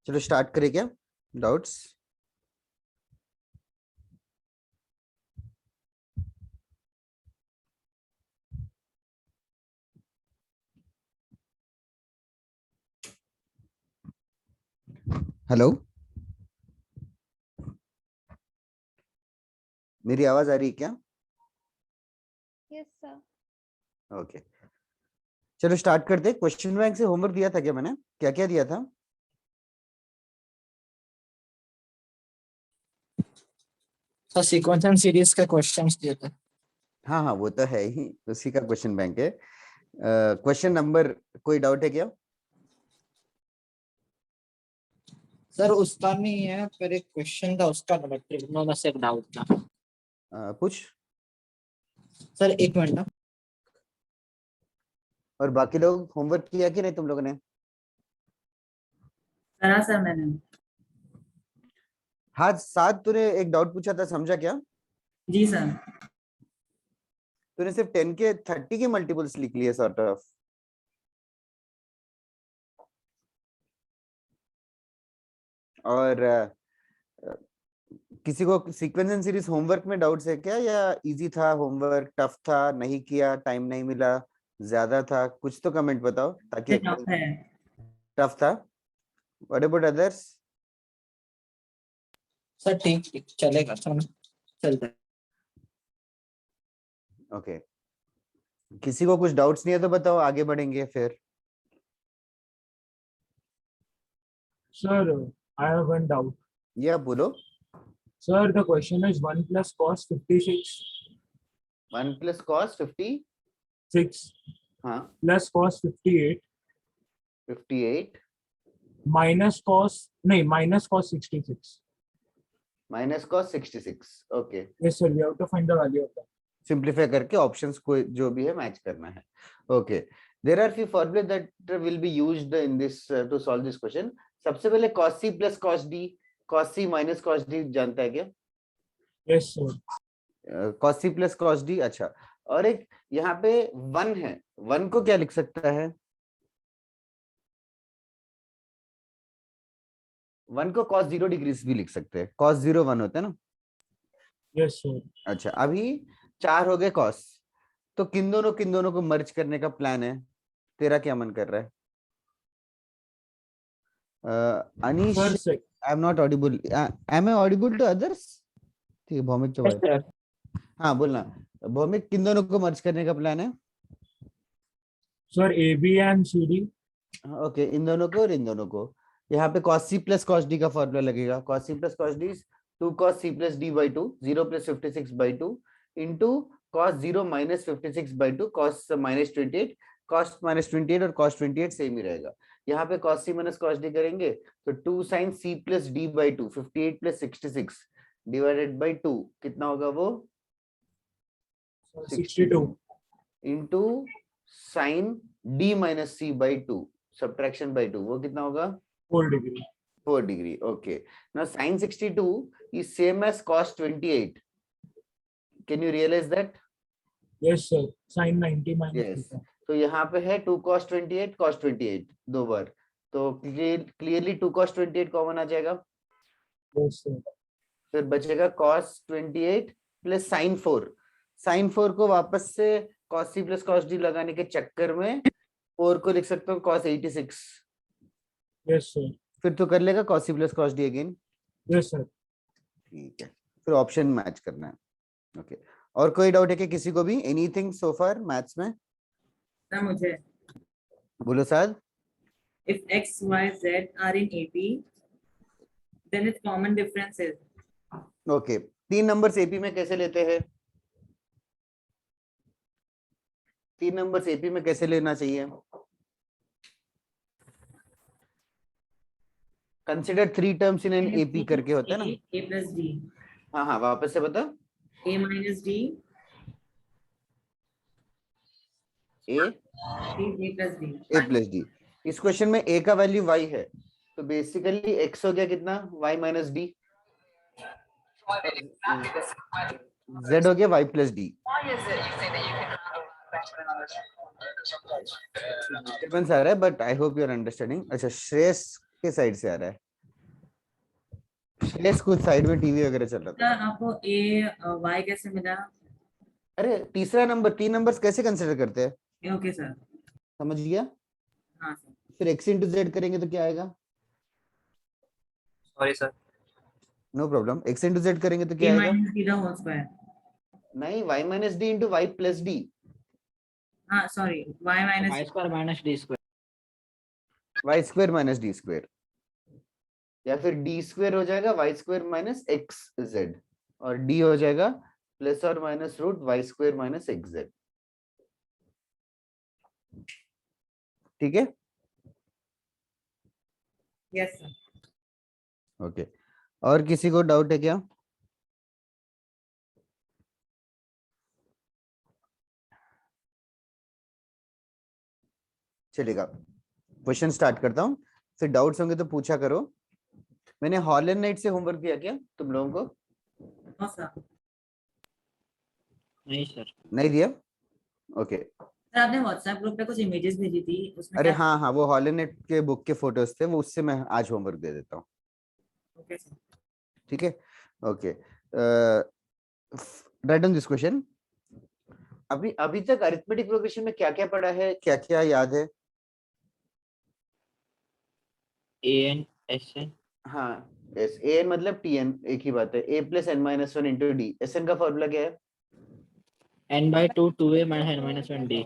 चलो स्टार्ट करें क्या डाउट्स। हेलो, मेरी आवाज आ रही है क्या? Yes sir. ओके, चलो स्टार्ट करते। क्वेश्चन बैंक से होमवर्क दिया था क्या मैंने? क्या क्या दिया था? सर सीक्वेंस एंड सीरीज का क्वेश्चंस दिए थे। हाँ हाँ, वो तो है ही, उसी का क्वेश्चन बैंक है। क्वेश्चन नंबर, कोई डाउट है क्या? सर उसका नहीं है, पर एक क्वेश्चन था उसका नंबर ट्रिग्नो में से एक डाउट था। पूछ। सर एक मिनट ना। और बाकी लोग होमवर्क किया कि नहीं तुम लोगों ने? करा सर मैंने। हाँ, साथ तूने एक डाउट पूछा था, समझा क्या? जी सर। तूने सिर्फ 10 के 30 के मल्टीपल्स लिख लिए सॉर्ट ऑफ। और किसी को सीक्वेंस एंड सीरीज होमवर्क में डाउट्स है क्या, या इजी था होमवर्क, टफ था, नहीं किया, टाइम नहीं मिला, ज्यादा था? कुछ तो कमेंट बताओ ताकि टफ है। टफ था। What about others? सर ठीक ठीक चलेगा सर, चलता है। ओके, किसी को कुछ डाउट्स नहीं है तो बताओ, आगे बढ़ेंगे फिर। Sir, I have one doubt. या बोलो। Sir, the question is 1 plus cos 56 1 plus cos 6 हाँ plus cos 58 58 minus cos 66. Minus cos 66। Okay, Yes, sir. We have to find the value of that. Simplify करके options को जो भी है match करना है। ओके, देयर आर फ्यू फॉर्मूले that will be used in this to solve this question. सबसे पहले cos c plus cos d, cos c minus cos d जानता है क्या? Yes, sir. cos c plus cos d। अच्छा, और एक यहाँ पे 1 है, 1 को क्या लिख सकता है? 1 को cos 0 डिग्रीज भी लिख सकते हैं, cos 0 1 होता है ना। Yes, sir. अच्छा, अभी 4 हो गए cos, तो किन दोनों को मर्ज करने का प्लान है। तेरा क्या मन कर रहा है? Anish, Sir, sec- I am not audible. Am I audible to others? ठीक है, भौमिक तो Yes, भाई। sir. हाँ बोलना। भौमिक, किन दोनों को मर्ज करने का प्लान है? sir, AB and CD. Okay, इन दोनों को और इन दोनों को। यहाँ पे cos c plus cos d का फॉर्मूला लगेगा। cos c plus cos d 2 cos c plus d by 2, 0 plus 56 by 2 into cos 0 minus 56 by 2, cos minus 28, cos minus 28 और cos 28 सेम ही रहेगा। यहाँ पे cos c minus cos d करेंगे तो 2 sin c plus d by 2, 58 plus 66 divided by 2, कितना होगा वो? 62. Into sin d minus c by 2 subtraction by 2, वो कितना होगा? 4 degree. 4 degree. Okay. Now sin 62 is same as cos 28. Can you realize that? Yes, sir. Sin 90 minus Yes. theta. तो यहाँ पे है 2 cos 28 cos 28 दो बार, तो क्लियरली 2 cos 28 कॉमन आ जाएगा। Yes, sir. फिर बचेगा cos 28 प्लस sin 4। sin 4 को वापस से cos c plus cos d लगाने के चक्कर में 4 को लिख सकता हूँ cos 86। Yes, sir. फिर तो कर लेगा cos c plus cos d again. Yes, sir. ठीक है, फिर ऑप्शन मैच करना है। ओके, और कोई डाउट है कि किसी को भी? एनीथिंग सो फार मैथ्स में? सर मुझे, बोलो साद। if x y z are in AP then its common difference is। Okay, 3 numbers AP में कैसे लेते हैं? 3 नंबर्स एपी में कैसे लेना चाहिए? Consider 3 terms in an AP करके होता है ना। a plus d, हाँ हाँ, वापस से बता। a minus d, A a plus d। A plus D. इस क्वेश्चन में ए का वैल्यू y है, तो बेसिकली x हो गया कितना? y माइनस डी, z हो गया y प्लस डी। डिस्टर्बेंस आ रहा है but I hope you are understanding. अच्छा, श्रेयस के साइड से आ रहा है। शेष कुछ साइड में टीवी वगैरह चल रहा सर था। आपको a y कैसे मिला? अरे तीसरा नंबर, 3 नंबर्स कैसे कंसिडर करते हैं? Okay sir. समझ गया? हाँ सर। फिर x इंटू जेड करेंगे तो क्या आएगा? Sorry sir. No problem, x into Z करेंगे तो a क्या आएगा? minus b the whole square। नहीं, y minus D into Y plus D. हाँ sorry, y minus y square minus d square। Y square minus D square, या फिर D square हो जाएगा Y square minus X Z, और D हो जाएगा plus और minus root Y square minus X Z. ठीक है? Yes sir. ओके, और किसी को डाउट है क्या? चलेगा, क्वेश्चन स्टार्ट करता हूँ, फिर डाउट्स होंगे तो पूछा करो। मैंने हॉल एंड नाइट से होमवर्क दिया क्या तुम लोगों को? No sir. नहीं सर। नहीं दिया? ओके। सर आपने व्हाट्सएप ग्रुप पे कुछ इमेजेस भेजी थी, उसमें अरे क्या? हाँ हाँ, वो हॉल एंड नाइट के बुक के फोटोज थे, वो उससे मैं आज होमवर्क दे देता हूँ। Okay sir. ठीक है? Okay, right on this question. अभी अभी तक अरिथमेटिक प्रोग्रेशन में क्या क्या पढ़ा है, क्या क्या याद है? an sn हाँ, एस ए एन मतलब टी एन, एक ही बात है। A plus N minus one into D, S N का फॉर्मूला क्या है? n by 2 2a minus n minus 1 d।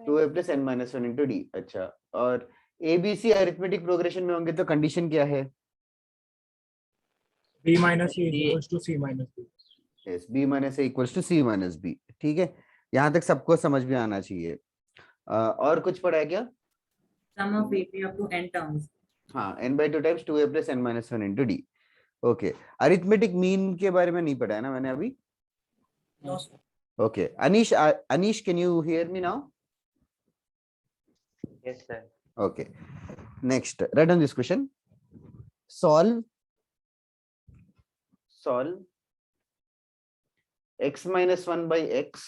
2a plus N minus one into D. अच्छा, और एबीसी अरिथमेटिक प्रोग्रेशन में होंगे तो कंडीशन क्या है? b minus a is D- equals to c minus b. Yes, B minus A equals to C minus B. ठीक है, यहाँ तक सबको समझ में आना चाहिए। और कुछ पढ़ा है क्या? Sum of ap up to n terms। हाँ, n by 2 times 2a plus n minus 1 into D. Okay, arithmetic mean के बारे में नहीं पढ़ा है ना मैंने अभी? No sir. Okay, Anish, Anish can you hear me now? Yes sir. Okay, next, write down this question. Solve x minus 1 by x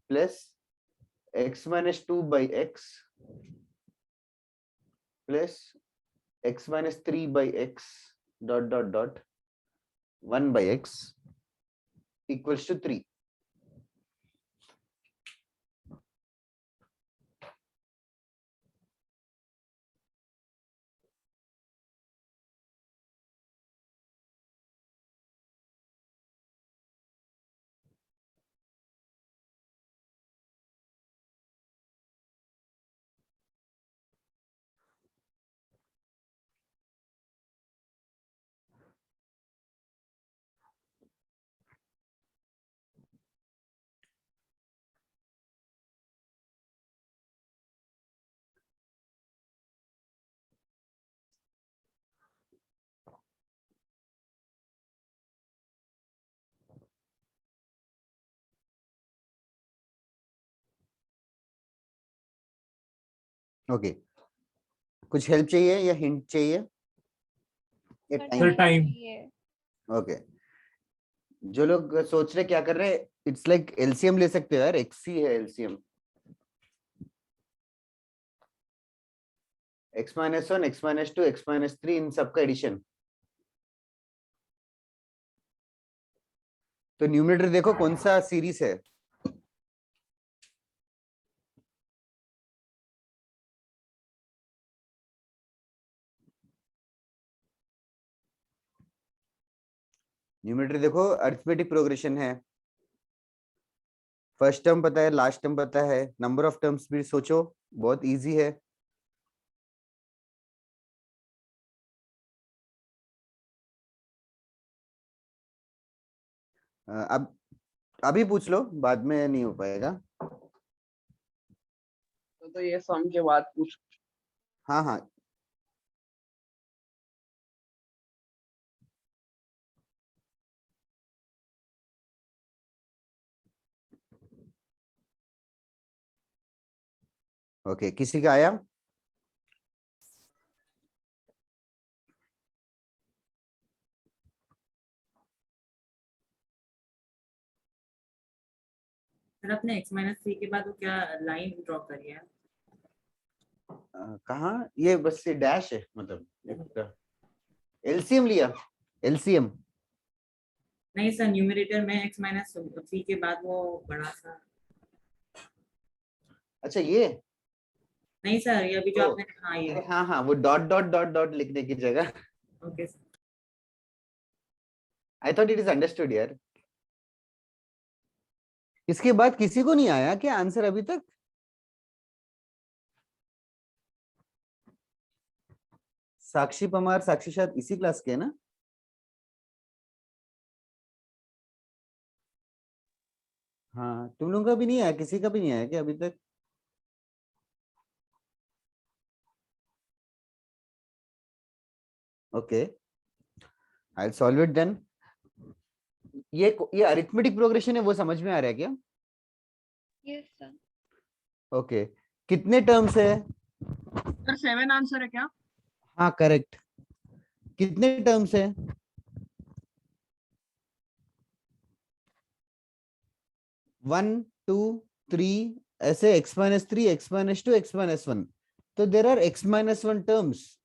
plus x minus 2 by x plus x minus 3 by x dot dot dot 1 by x equals to 3. Okay, कुछ help चाहिए या hint चाहिए या Sir, time? time. Okay, जो लोग सोच रहे क्या कर रहे हैं, इट्स लाइक एलसीएम ले सकते हो यार, एक्स ही है LCM. x minus 1, x minus 2, x minus 3, इन सबका एडिशन। तो न्यूमरेटर देखो कौन सा सीरीज है। न्यूमरेटर देखो, अरिथमेटिक प्रोग्रेशन है, फर्स्ट टर्म पता है, लास्ट टर्म पता है, नंबर ऑफ टर्म्स भी सोचो, बहुत इजी है। अब अभी पूछ लो, बाद में नहीं हो पाएगा। तो ये सम के बाद पूछ। हाँ हाँ, ओके, किसी का आया? सर आपने x minus 3 के बाद वो क्या लाइन ड्रॉ करी है? कहाँ? ये बस ये डैश है, मतलब एलसीएम लिया, एलसीएम। नहीं सर, न्यूमरेटर में x माइनस थ्री के बाद वो बड़ा सा। अच्छा ये, नहीं सर, ये अभी जो ओ, आपने, हाँ ये। अरे हाँ हाँ, वो डॉट डॉट डॉट डॉट लिखने की जगह। Okay sir. I thought it is understood यार। इसके बाद किसी को नहीं आया क्या आंसर अभी तक? साक्षी पमार, साक्षी शायद इसी क्लास के है ना? हाँ, तुम लोगों का भी नहीं आया, किसी का भी नहीं आया क्या अभी तक? Okay, I will solve it then. ये अरिथमेटिक प्रोग्रेशन है, वो समझ में आ रहा है क्या? Yes, sir. ओके, कितने टर्म्स है? सर 7 आंसर है क्या? हाँ करेक्ट। कितने टर्म्स है? 1 2 3, ऐसे x minus 3, x minus 2, x minus 1। तो there are x minus 1 terms.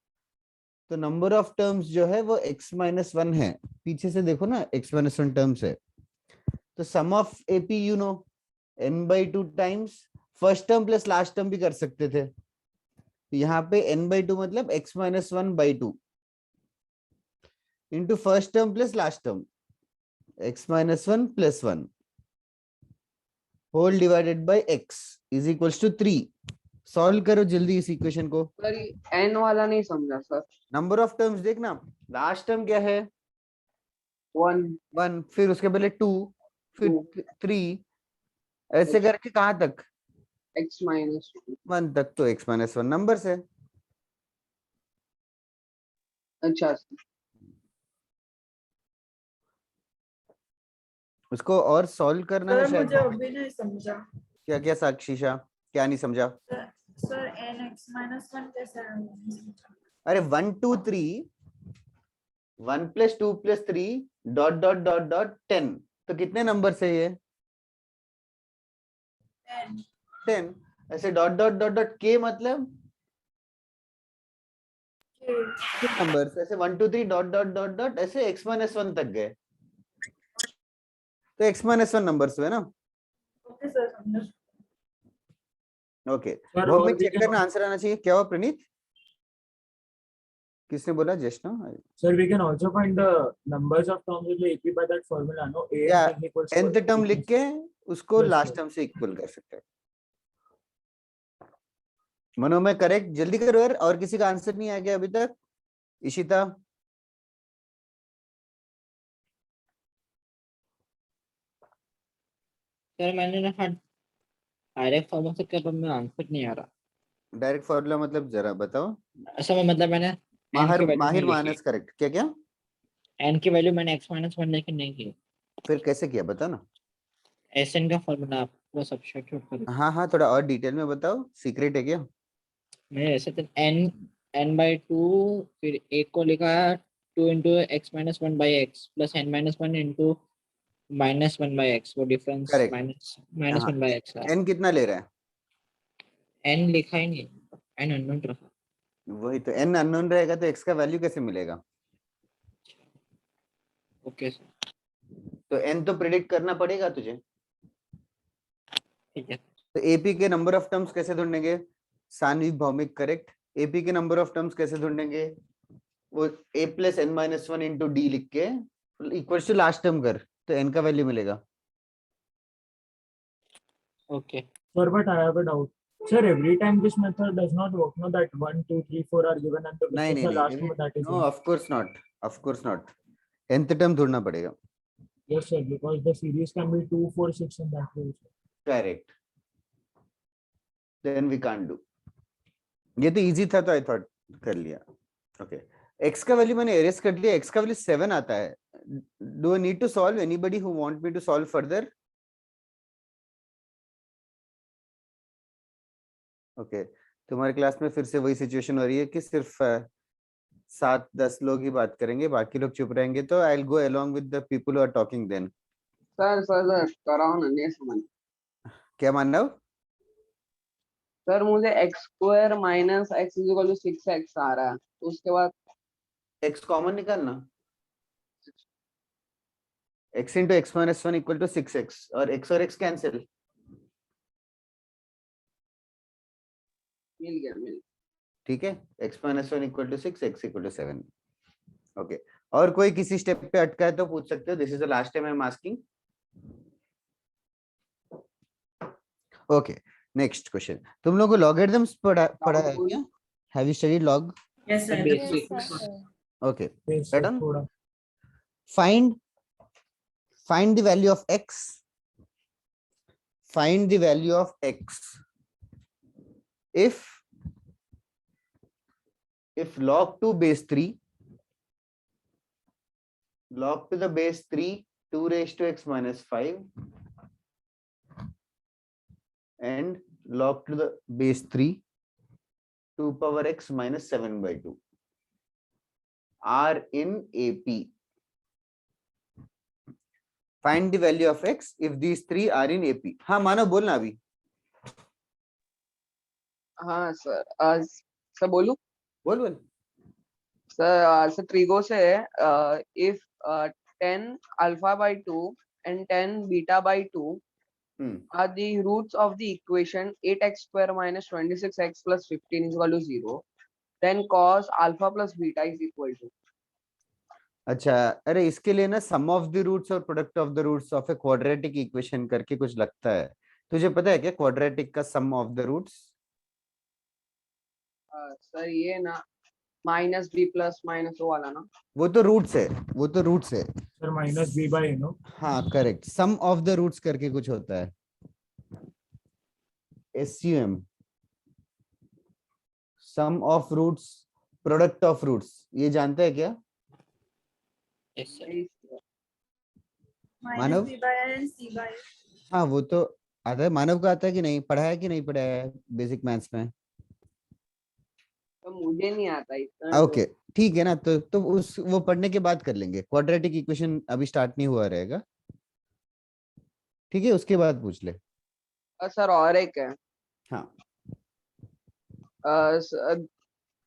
तो नंबर ऑफ टर्म्स जो है वो x माइनस 1 है। पीछे से देखो ना, x माइनस 1 टर्म्स है। तो sum of AP you know n/2 times first term plus last term भी कर सकते थे। यहाँ पे n/2 मतलब x minus 1/2 into first term plus last term x minus 1 plus 1 whole divided by x is equals to 3। Solve करो जल्दी इस इक्वेशन को। सर एन वाला नहीं समझा सर। नंबर ऑफ टर्म्स देखना, लास्ट टर्म क्या है? 1 1, फिर उसके पहले 2, फिर 3, ऐसे करके कहां तक? x माइनस 1 तक। तो x माइनस 1 नंबर है। अच्छा सर। उसको और सॉल्व करना है सर शायद। मुझे अभी नहीं समझा। क्या क्या साक्षीशा, क्या नहीं समझा? Sir N X minus one कैसे है? नहीं समझा। अरे 1 2 3, 1 प्लस 2 प्लस 3 डॉट डॉट डॉट डॉट 10। तो कितने नंबर से ये? 10। ऐसे डॉट डॉट डॉट डॉट के मतलब नंबर, ऐसे 1 2 3 डॉट डॉट डॉट डॉट ऐसे x माइनस 1 तक गए। तो x माइनस 1 नंबर हुए ना? ओके सर, समझा। ओके, Sir, भौमिक और भी चेक करना, आंसर आना चाहिए। क्या हुआ प्रणीत? किसने बोला? जस्ट ना। Sir, we can also find the numbers of terms in the AP by that formula, no? A या and n equals to nth term लिख के उसको Yes, लास्ट sir. टर्म से इक्वल कर सकते हैं। मनोमय करेक्ट, जल्दी करो यार। और किसी का आंसर नहीं आ गया अभी तक? इशिता, सर मैंने ना डायरेक्ट फॉर्मूला से क्या, मैं आंसर नहीं आ रहा। डायरेक्ट फॉर्मूला मतलब जरा बताओ। ऐसा में मतलब मैंने एन माहिर की वैल्यू नहीं माहिर लिखी। मानस करेक्ट। क्या क्या? एन की वैल्यू मैंने एक्स माइनस वन लेके नहीं की। फिर कैसे किया बता ना। एस एन का फॉर्मूला आपको सब्स्टिट्यूट कर। हाँ हाँ, थोड़ा और डिटेल में बताओ, सीक्रेट है क्या? मैंने ऐसे तो n/2 फिर एक को लिखा 2 into x minus one by x plus n minus one into minus one by x, वो डिफरेंस करेक्ट। माइनस माइनस हाँ, वन बाई एक्स है। एन कितना ले रहा है? n लिखा ही नहीं, n अननोन रखा। वही तो, एन अननोन रहेगा तो एक्स का वैल्यू कैसे मिलेगा? ओके सर, तो एन तो प्रिडिक्ट करना पड़ेगा तुझे। ठीक है। तो एपी के नंबर ऑफ टर्म्स कैसे ढूंढेंगे? सान्वी भौमिक करेक्ट। एपी के नंबर ऑफ टर्म्स कैसे ढूंढेंगे? वो a plus N minus 1 into D लिख के इक्वल टू लास्ट टर्म कर, तो एन का वैल्यू मिलेगा। Okay Sir, but I have a doubt. Sir, every time this method does not work, no? That 1, 2, 3, 4 are given and नहीं this is नहीं the नहीं, last one that is no in. Of course not, of course not. nth term ढूंढना पड़ेगा। Yes, sir, because the series can be 2, 4, 6 and that way. Correct, then we can't do. ये तो easy था तो I thought कर लिया। Okay, x का value मैंने एरेज कर दिया। x का वैल्यू 7 आता है। Do I need to solve? Anybody who want me to solve further? Okay, तुम्हारे क्लास में फिर से वही सिचुएशन हो रही है कि सिर्फ 7-10 लोग ही बात करेंगे, बाकी लोग चुप रहेंगे। तो I will go along with the people who are talking then. Sir कराओ ना, नहीं समझ। क्या मान रहे हो? सर मुझे x² minus x is equal to 6x आ रहा है, तो उसके बाद x कॉमन निकालना, x into x minus 1 equal to 6x और x कैंसिल, मिल गया मिल ठीक है, x minus 1 equal to 6, x equal to 7. Okay, और कोई किसी स्टेप पे अटका है तो पूछ सकते हो. This is the last time I am asking. Okay, next question. तुम लोगों को लॉगरिथम्स पढ़ा है क्या? Have you studied log? Yes, sir. Basic. Yes, sir. Okay, Yes, Right on? थोड़ा find the value of x. Find the value of x if log to base 3, log to the base 3 2 raised to x minus 5 and log to the base 3 2 power x minus 7 by 2 are in AP. Find the value of x if these three are in AP. हाँ मानव बोलना अभी. हाँ sir sir बोलूं बोल. Sir trigo से if 10 alpha by 2 and 10 beta by 2 are the roots of the equation 8x square minus 26x plus 15 is equal to 0, then cos alpha plus beta is equal to. अच्छा, अरे इसके लिए ना sum of the roots और product of the roots of a quadratic equation करके कुछ लगता है. तुझे पता है क्या क्वाड्रेटिक का सम ऑफ द रूट्स? सर ये ना minus B plus minus O वाला ना. वो तो रूट्स है, वो तो रूट्स है. Sir minus B by no. हाँ correct, sum of the roots करके कुछ होता है. SUM, sum of roots, product of roots, ये जानते हैं क्या? Yes, sir. Minus Manav? B by N and C by. हाँ वो तो आता है. मानव का आता है कि नहीं? पढ़ा है कि नहीं पढ़ा है बेसिक मैथ्स में? तो मुझे नहीं आता इतना. ओके ठीक है ना, तो उस वो पढ़ने के बाद कर लेंगे. क्वाड्रेटिक इक्वेशन अभी स्टार्ट नहीं हुआ रहेगा, ठीक है, उसके बाद पूछ ले. सर और एक है. हाँ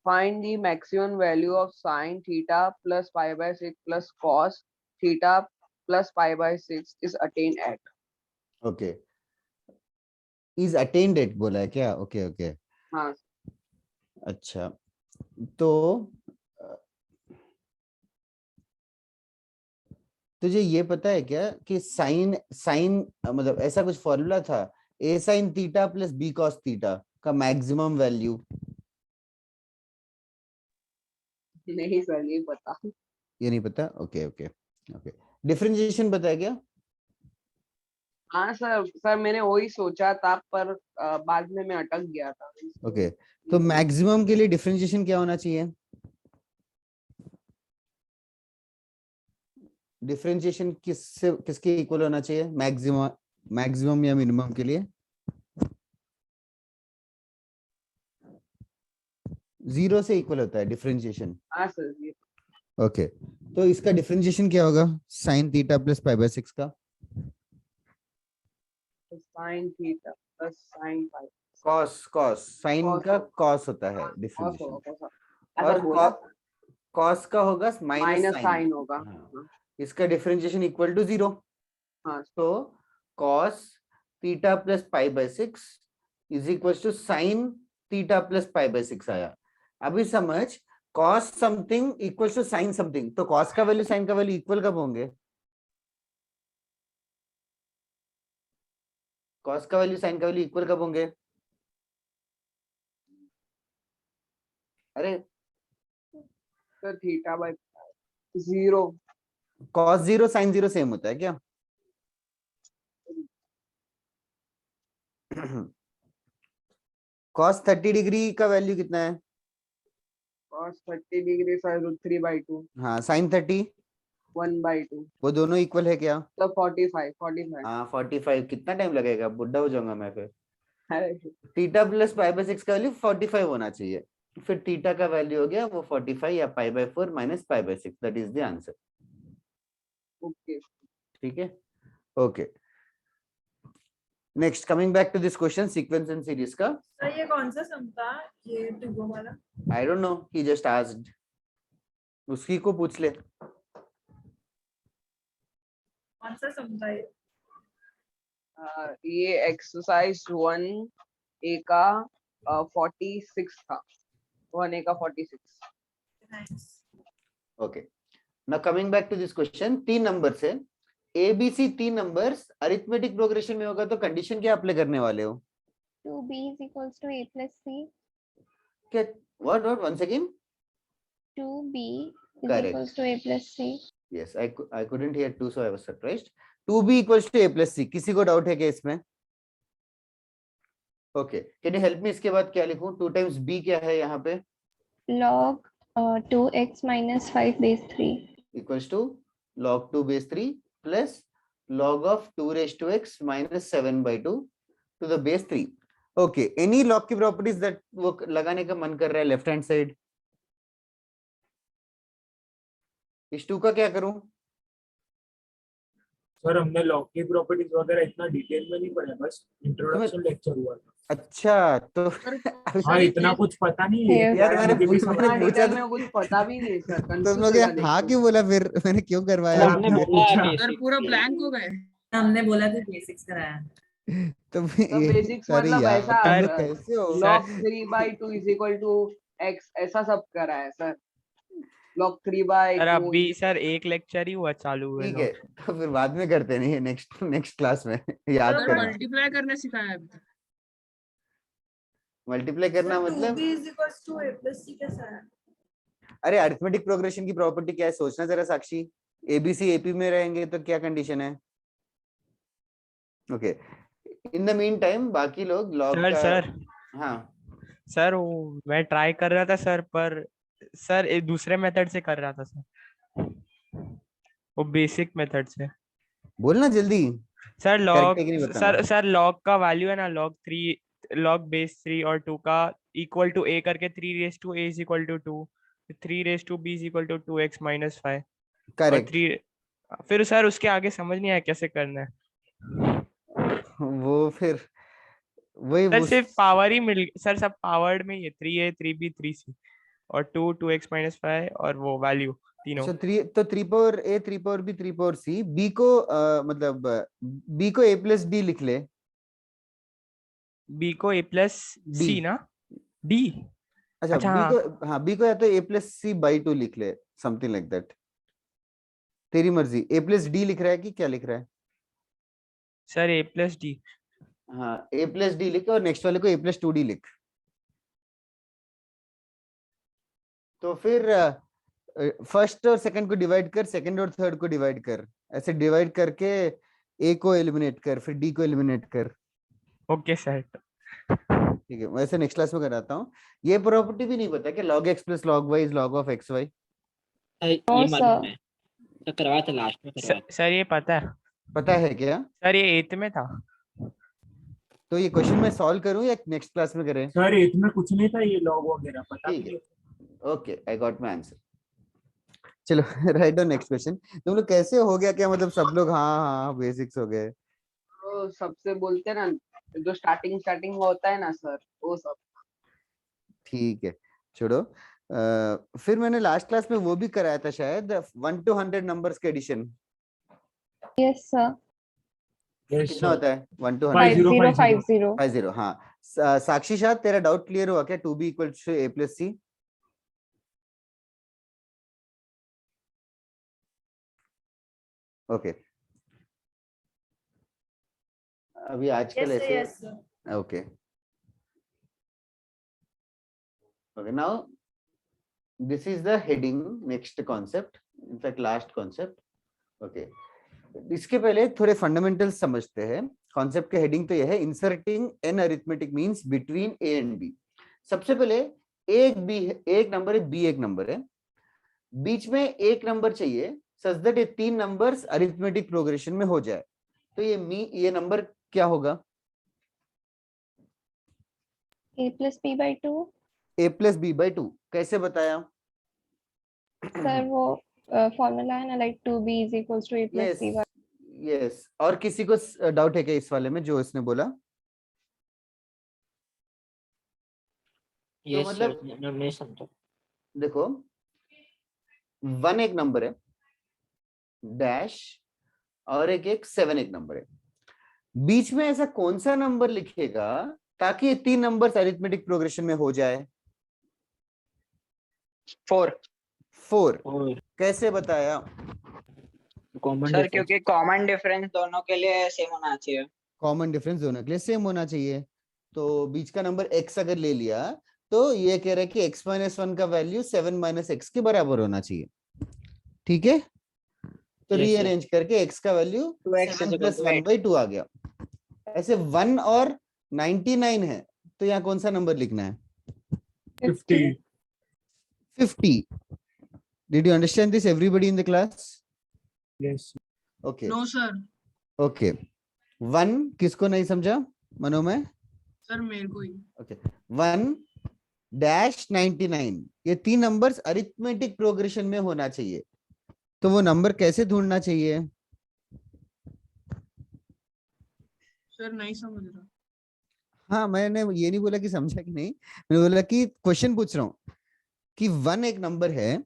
find the maximum value of sin theta plus pi by 6 plus cos theta plus pi by 6 is attained at. Okay, is attained at बोला है क्या? ओके ओके, हाँ अच्छा. तो तुझे ये पता है क्या कि साइन मतलब ऐसा कुछ फॉर्मूला था, a sin theta plus b cos theta का मैक्सिमम वैल्यू? नहीं सर नहीं पता. ये नहीं पता? Okay okay okay. डिफरेंशिएशन पता है क्या? हाँ सर मैंने वही सोचा था पर बाद में मैं अटक गया था. ओके, तो मैक्सिमम के लिए डिफरेंशिएशन क्या होना चाहिए? डिफरेंशिएशन किसके इक्वल होना चाहिए? मैक्सिमम या मिनिमम के लिए? 0 से इक्वल होता है डिफरेंशिएशन. हाँ सर ये ओके, तो इसका डिफरेंशिएशन क्या होगा sign theta plus pi by 6 का? sin theta plus sin pi. Cos sine Cos का होगा. कॉस होता है cos डिफरेंशिएशन, होगा और ऐसा बोला. कॉस का होगा माइनस माइनस साइन साइन. होगा. हाँ. इसका डिफरेंशिएशन इक्वल टू 0. हाँ तो cos theta plus pi by 6 is equal to sine theta plus pi by 6 आया. अभी समझ, cos something equal to sine something, तो cos का वैल्यू साइन का वैल्यू इक्वल कब होंगे? cos का वैल्यू साइन का वैल्यू इक्वल कब होंगे? अरे sir theta by 0. cos 0 sin 0 same होता है क्या? cos 30 डिग्री का वैल्यू कितना है? cos 30 degree sir √3/2. हाँ, sin 30 1/2. वो दोनों इक्वल है क्या? तो 45. हाँ 45. कितना टाइम लगेगा? बुढ़ा हो जाऊंगा मैं फिर. अरे थीटा प्लस पाई बाय 6 का वैल्यू 45 होना चाहिए. फिर थीटा का वैल्यू हो गया वो 45 या pi by 4 minus pi by 6. That is the answer. Okay. ठीक है, okay. Next, coming back to this question sequence and series का. सर ये कौन सा सम था ये ट्रिगो वाला? I don't know, he just asked. उसकी को पूछ ले। कौन सा समझाए? ये एक्सरसाइज 1A का 46 था, 1A का 46। Nice. Okay, now coming back to this question, 3 number से ABC 3 नंबर्स अरिथमेटिक प्रोग्रेशन में होगा तो कंडीशन क्या अप्लाई करने वाले हो? 2b is equals to a plus c. क्या what once again? 2b is Correct. equals to a plus c. Yes, I couldn't hear 2, so I was surprised. 2b equals to a plus c. किसी को doubt है क्या इसमें? Okay, can you help me? इसके बाद क्या लिखूं? 2 times b क्या है यहाँ पे? Log 2x minus 5 base 3. Equals to log 2 base 3 plus log of 2 raised to x minus 7 by 2 to the base 3. Okay, any log की properties that वो लगाने का मन कर रहा है लेफ्ट हैंड साइड? इस 2 का क्या करूं? सर हमने लॉग की प्रॉपर्टीज वगैरह इतना डिटेल में नहीं पढ़ा, बस इंट्रोडक्शन लेक्चर हुआ था। अच्छा, तो हाँ, इतना कुछ पता नहीं है Yes. यार मैंने मुझे भी पूछा- समझ मैंने नहीं पूछा डिटेल में कुछ पता भी नहीं सर, तुम कंफ्यूज लोग हो हाँ जाते क्यों बोला फिर? मैंने क्यों करवाया? हमने आपने बोला पूछा। basic सर पूरा ही है। ब्लैंक हो गए। हमने बोला कि बेसिक्स कराया। तो तो बेसिक्स अरे मतलब यार ऐसा तुम लोग कैसे हो? log 3/2 is equal to x ऐसा सब करा है सर। log 3/2 सर अभी सर एक लेक्चर ही हुआ चालू हुए ठीक है, लोग। तो फिर बाद में करते नहीं है, नेक्स्ट क्लास में याद सर करना। मल्टीप्लाई करना सिखाया अभी तक। मल्टीप्लाई करना Sir, मतलब 2b is equals to a plus c कैसा है? अरे अरिथमेटिक प्रोग्रेशन की प्रॉपर्टी क्या है सोचना जरा साक्षी। एबीसी एपी में रहेंगे तो क्या कंडीशन है? Okay, in the mean time बाकी लोग लॉग सर का सर हाँ सर वो मैं ट्राई कर रहा था सर, पर सर एक दूसरे मेथड से कर रहा था सर, वो बेसिक मेथड से। बोलना जल्दी। सर लॉग करके कि नहीं बताना? सर लॉग का वैल्यू है ना, लॉग बेस 3 और 2 का इक्वल टू a करके 3 raise to a is equal to 2, 3 raise to b is equal to 2x minus 5 और करेक्ट, 3। फिर सर उसके आगे समझ नहीं आया कैसे करना है। वो फिर वही सर वो सिर्फ पावर ही मिल, सर सब पावर्ड में ही है, 3a 3b 3c और 2x माइनस 5 और वो वैल्यू तीनों। अच्छा 3 तो 3 पावर ए 3 पावर बी 3 पावर सी, बी को मतलब बी को ए प्लस डी लिख ले। b को a प्लस D. c ना d। अच्छा अच्छा, बी को हाँ बी को या तो ए प्लस सी बाई 2 लिख ले, समथिंग लाइक दैट, तेरी मर्जी। ए प्लस डी लिख रहा है कि क्या लिख रहा है? Sir a plus d। हाँ ए प्लस डी लिख और नेक्स्ट वाले को ए प्लस 2d लिख। तो फिर फर्स्ट और सेकंड को डिवाइड कर, सेकंड और थर्ड को डिवाइड कर, ऐसे डिवाइड करके ए को एलिमिनेट कर, फिर डी को एलिमिनेट कर। Okay sir. ठीक है, वैसे नेक्स्ट क्लास में कराता हूँ। ये प्रॉपर्टी भी नहीं पता कि log x plus log y is log of xy? ये No, मालूम sir. है, तो करवाया था लास्ट में करवाया था। सर ये पता है पता है क्या? सर, ये 8th में था। तो ये क्वेश्चन मैं सॉल्व करूँ या नेक्स्ट क्लास में करें? सर इसमें कुछ नहीं था, ये लॉग वगैरह पता ठीक नहीं। है, okay I got my answer. चलो राइट ऑन नेक्स्ट क्वेश्चन। तुम लोग कैसे हो गया क्या, मतलब सब लोग हाँ हाँ बेसिक्स हो गए? तो सबसे बोलते हैं ना, जो स्टार्टिंग होता है ना सर, वो सब। ठीक है छोड़ो। फिर मैंने लास्ट क्लास में वो भी कराया था शायद, 1 to 100 नंबर्स के एडिशन। Yes, sir. Yes, कितना sir. होता है 1 to 100? 5050. 50। हाँ साक्षी शायद तेरा डाउट क्लियर हुआ क्या? 2b equal to a plus c? Okay, अभी आजकल Yes, sir, ऐसे yes, sir. Okay okay, now this is the heading, next concept, in fact last concept. okay, इसके पहले थोड़े फंडामेंटल्स समझते हैं। कॉन्सेप्ट के हेडिंग तो यह है, inserting an arithmetic means between A and B. सबसे पहले एक नंबर है, बी एक नंबर है, बीच में एक नंबर चाहिए सच दैट ये 3 नंबर्स अरिथमेटिक प्रोग्रेशन में हो जाए। तो ये नंबर क्या होगा? A plus b by 2. a plus B by 2। कैसे बताया? Sir, वो फॉर्मूला है ना, like 2b is equals to a plus yes c by. Yes. और किसी को डाउट है क्या इस वाले में जो इसने बोला? ये मतलब सर मैं समझा। देखो 1 एक नंबर है, डैश, और एक 7 एक नंबर है। बीच में ऐसा कौन सा नंबर लिखेगा ताकि ये 3 नंबर्स अरिथमेटिक प्रोग्रेशन में हो जाए? 4 4। और कैसे बताया? कॉमन सर, क्योंकि कॉमन डिफरेंस दोनों के लिए सेम होना चाहिए। कॉमन डिफरेंस दोनों के लिए सेम होना चाहिए, तो बीच का नंबर x अगर ले लिया तो ये कह रहा है कि x माइनस 1 का वैल्यू 7 माइनस एक्स के बराबर होना चाहिए। ठीक है, तो Yes, sir. रीअरेंज करके x का value 2x 7 is plus equal to 1 by 2 आ गया। ऐसे 1 और 99 है, तो यहाँ कौन सा नंबर लिखना है? 50. 50. Did you understand this, everybody in the class? Yes. Okay. No, sir. Okay. 1 किसको नहीं समझा मनोमय? सर मेरे को ही। ओके, 1 डैश 99, ये 3 नंबर्स अरिथमेटिक प्रोग्रेशन में होना चाहिए, तो वो नंबर कैसे ढूंढना चाहिए? सर नहीं समझ रहा। हाँ, मैंने ये नहीं बोला कि समझा कि नहीं, मैंने बोला कि क्वेश्चन पूछ रहा हूँ कि 1 एक नंबर है,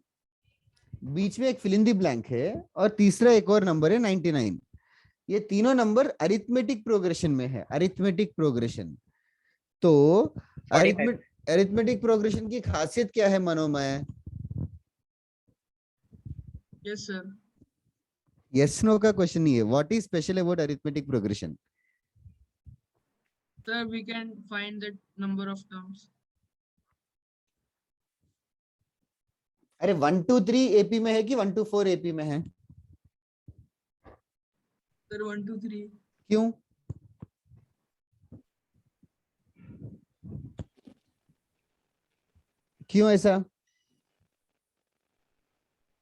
बीच में एक फिल इन द ब्लैंक है, और तीसरा एक और नंबर है 99। ये तीनों नंबर अरिथमेटिक प्रोग्रेशन में है, अरिथमेटिक प्रोग्रेशन। तो 45. अरिथमेटिक प्रोग्रेशन की खासियत क्या है Manomay? Yes sir. Yes no का क्वेश्चन नहीं है, what is special about arithmetic progression? Sir we can find the number of terms. अरे 1 2 3 एपी में है कि 1 2 4 एपी में है? सर 1 2 3। क्यों? क्यों ऐसा?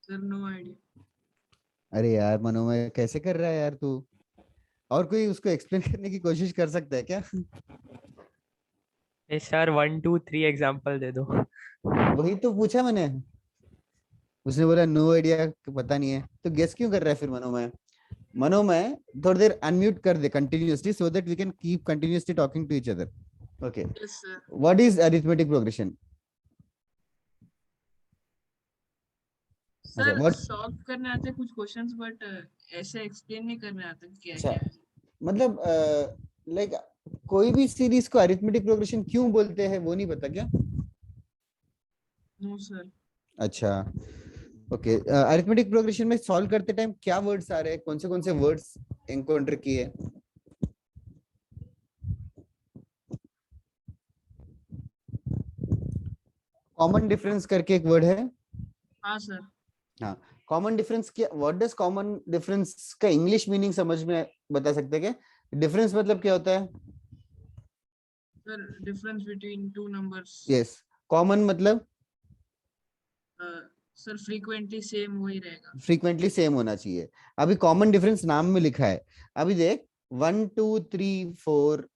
Sir no idea. अरे यार मनोमय, कैसे कर रहा है यार तू? और कोई उसको एक्सप्लेन करने की कोशिश कर सकता है क्या? सर 1 2 3 एग्जांपल दे दो। वही तो पूछा मैंने, उसने बोला नो आइडिया, पता नहीं है, तो गेस क्यों कर रहा है फिर मनोमय? मनोमय थोड़ी देर अनम्यूट कर दे continuously, so that we can keep continuously talking to each other. Okay, yes sir. What is arithmetic progression? Sir what- solve करने आते हैं कुछ क्वेश्चंस, बट ऐसे एक्सप्लेन नहीं करने आते क्या अच्छा, क्या है। मतलब लाइक कोई भी सीरीज को अरिथमेटिक प्रोग्रेशन क्यों बोलते हैं वो नहीं पता क्या? No sir. अच्छा, ओके। अरिथमेटिक प्रोग्रेशन में सॉल्व करते टाइम क्या वर्ड्स आ रहे हैं, कौन से वर्ड्स एनकाउंटर किए? कॉमन डिफरेंस करके एक वर्ड है। हाँ सर। हाँ, कॉमन डिफरेंस क्या, व्हाट डज कॉमन डिफरेंस का इंग्लिश मीनिंग समझ में बता सकते हैं क्या? डिफरेंस मतलब क्या होता है? Sir difference between two numbers. Yes, common मतलब सर फ्रीक्वेंटली सेम वही रहेगा। फ्रीक्वेंटली सेम होना चाहिए। अभी कॉमन डिफरेंस नाम में लिखा है, अभी देख 1 2 3 4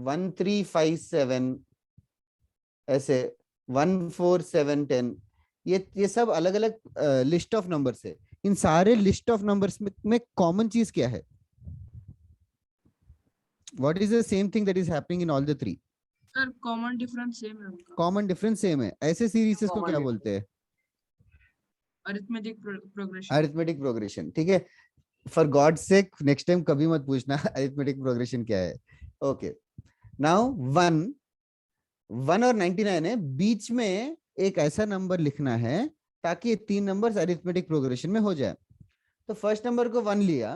1 3 5 7 ऐसे 1 4 7 10, ये सब अलग अलग लिस्ट ऑफ नंबर्स है। इन सारे लिस्ट ऑफ नंबर्स में कॉमन चीज क्या है? What is the same thing that is happening in all the three? Sir common difference same है उनका। कॉमन डिफरेंस सेम है, ऐसे सीरीज को Common क्या difference. बोलते हैं? Arithmetic progression. Arithmetic progression. ठीक है, for God sake next time कभी मत पूछना अरिथमेटिक प्रोग्रेशन क्या है। ओके, नाउ 1 और 99 है, बीच में एक ऐसा नंबर लिखना है ताकि ये 3 नंबर्स अरिथमेटिक प्रोग्रेशन में हो जाए। तो फर्स्ट नंबर को 1 लिया,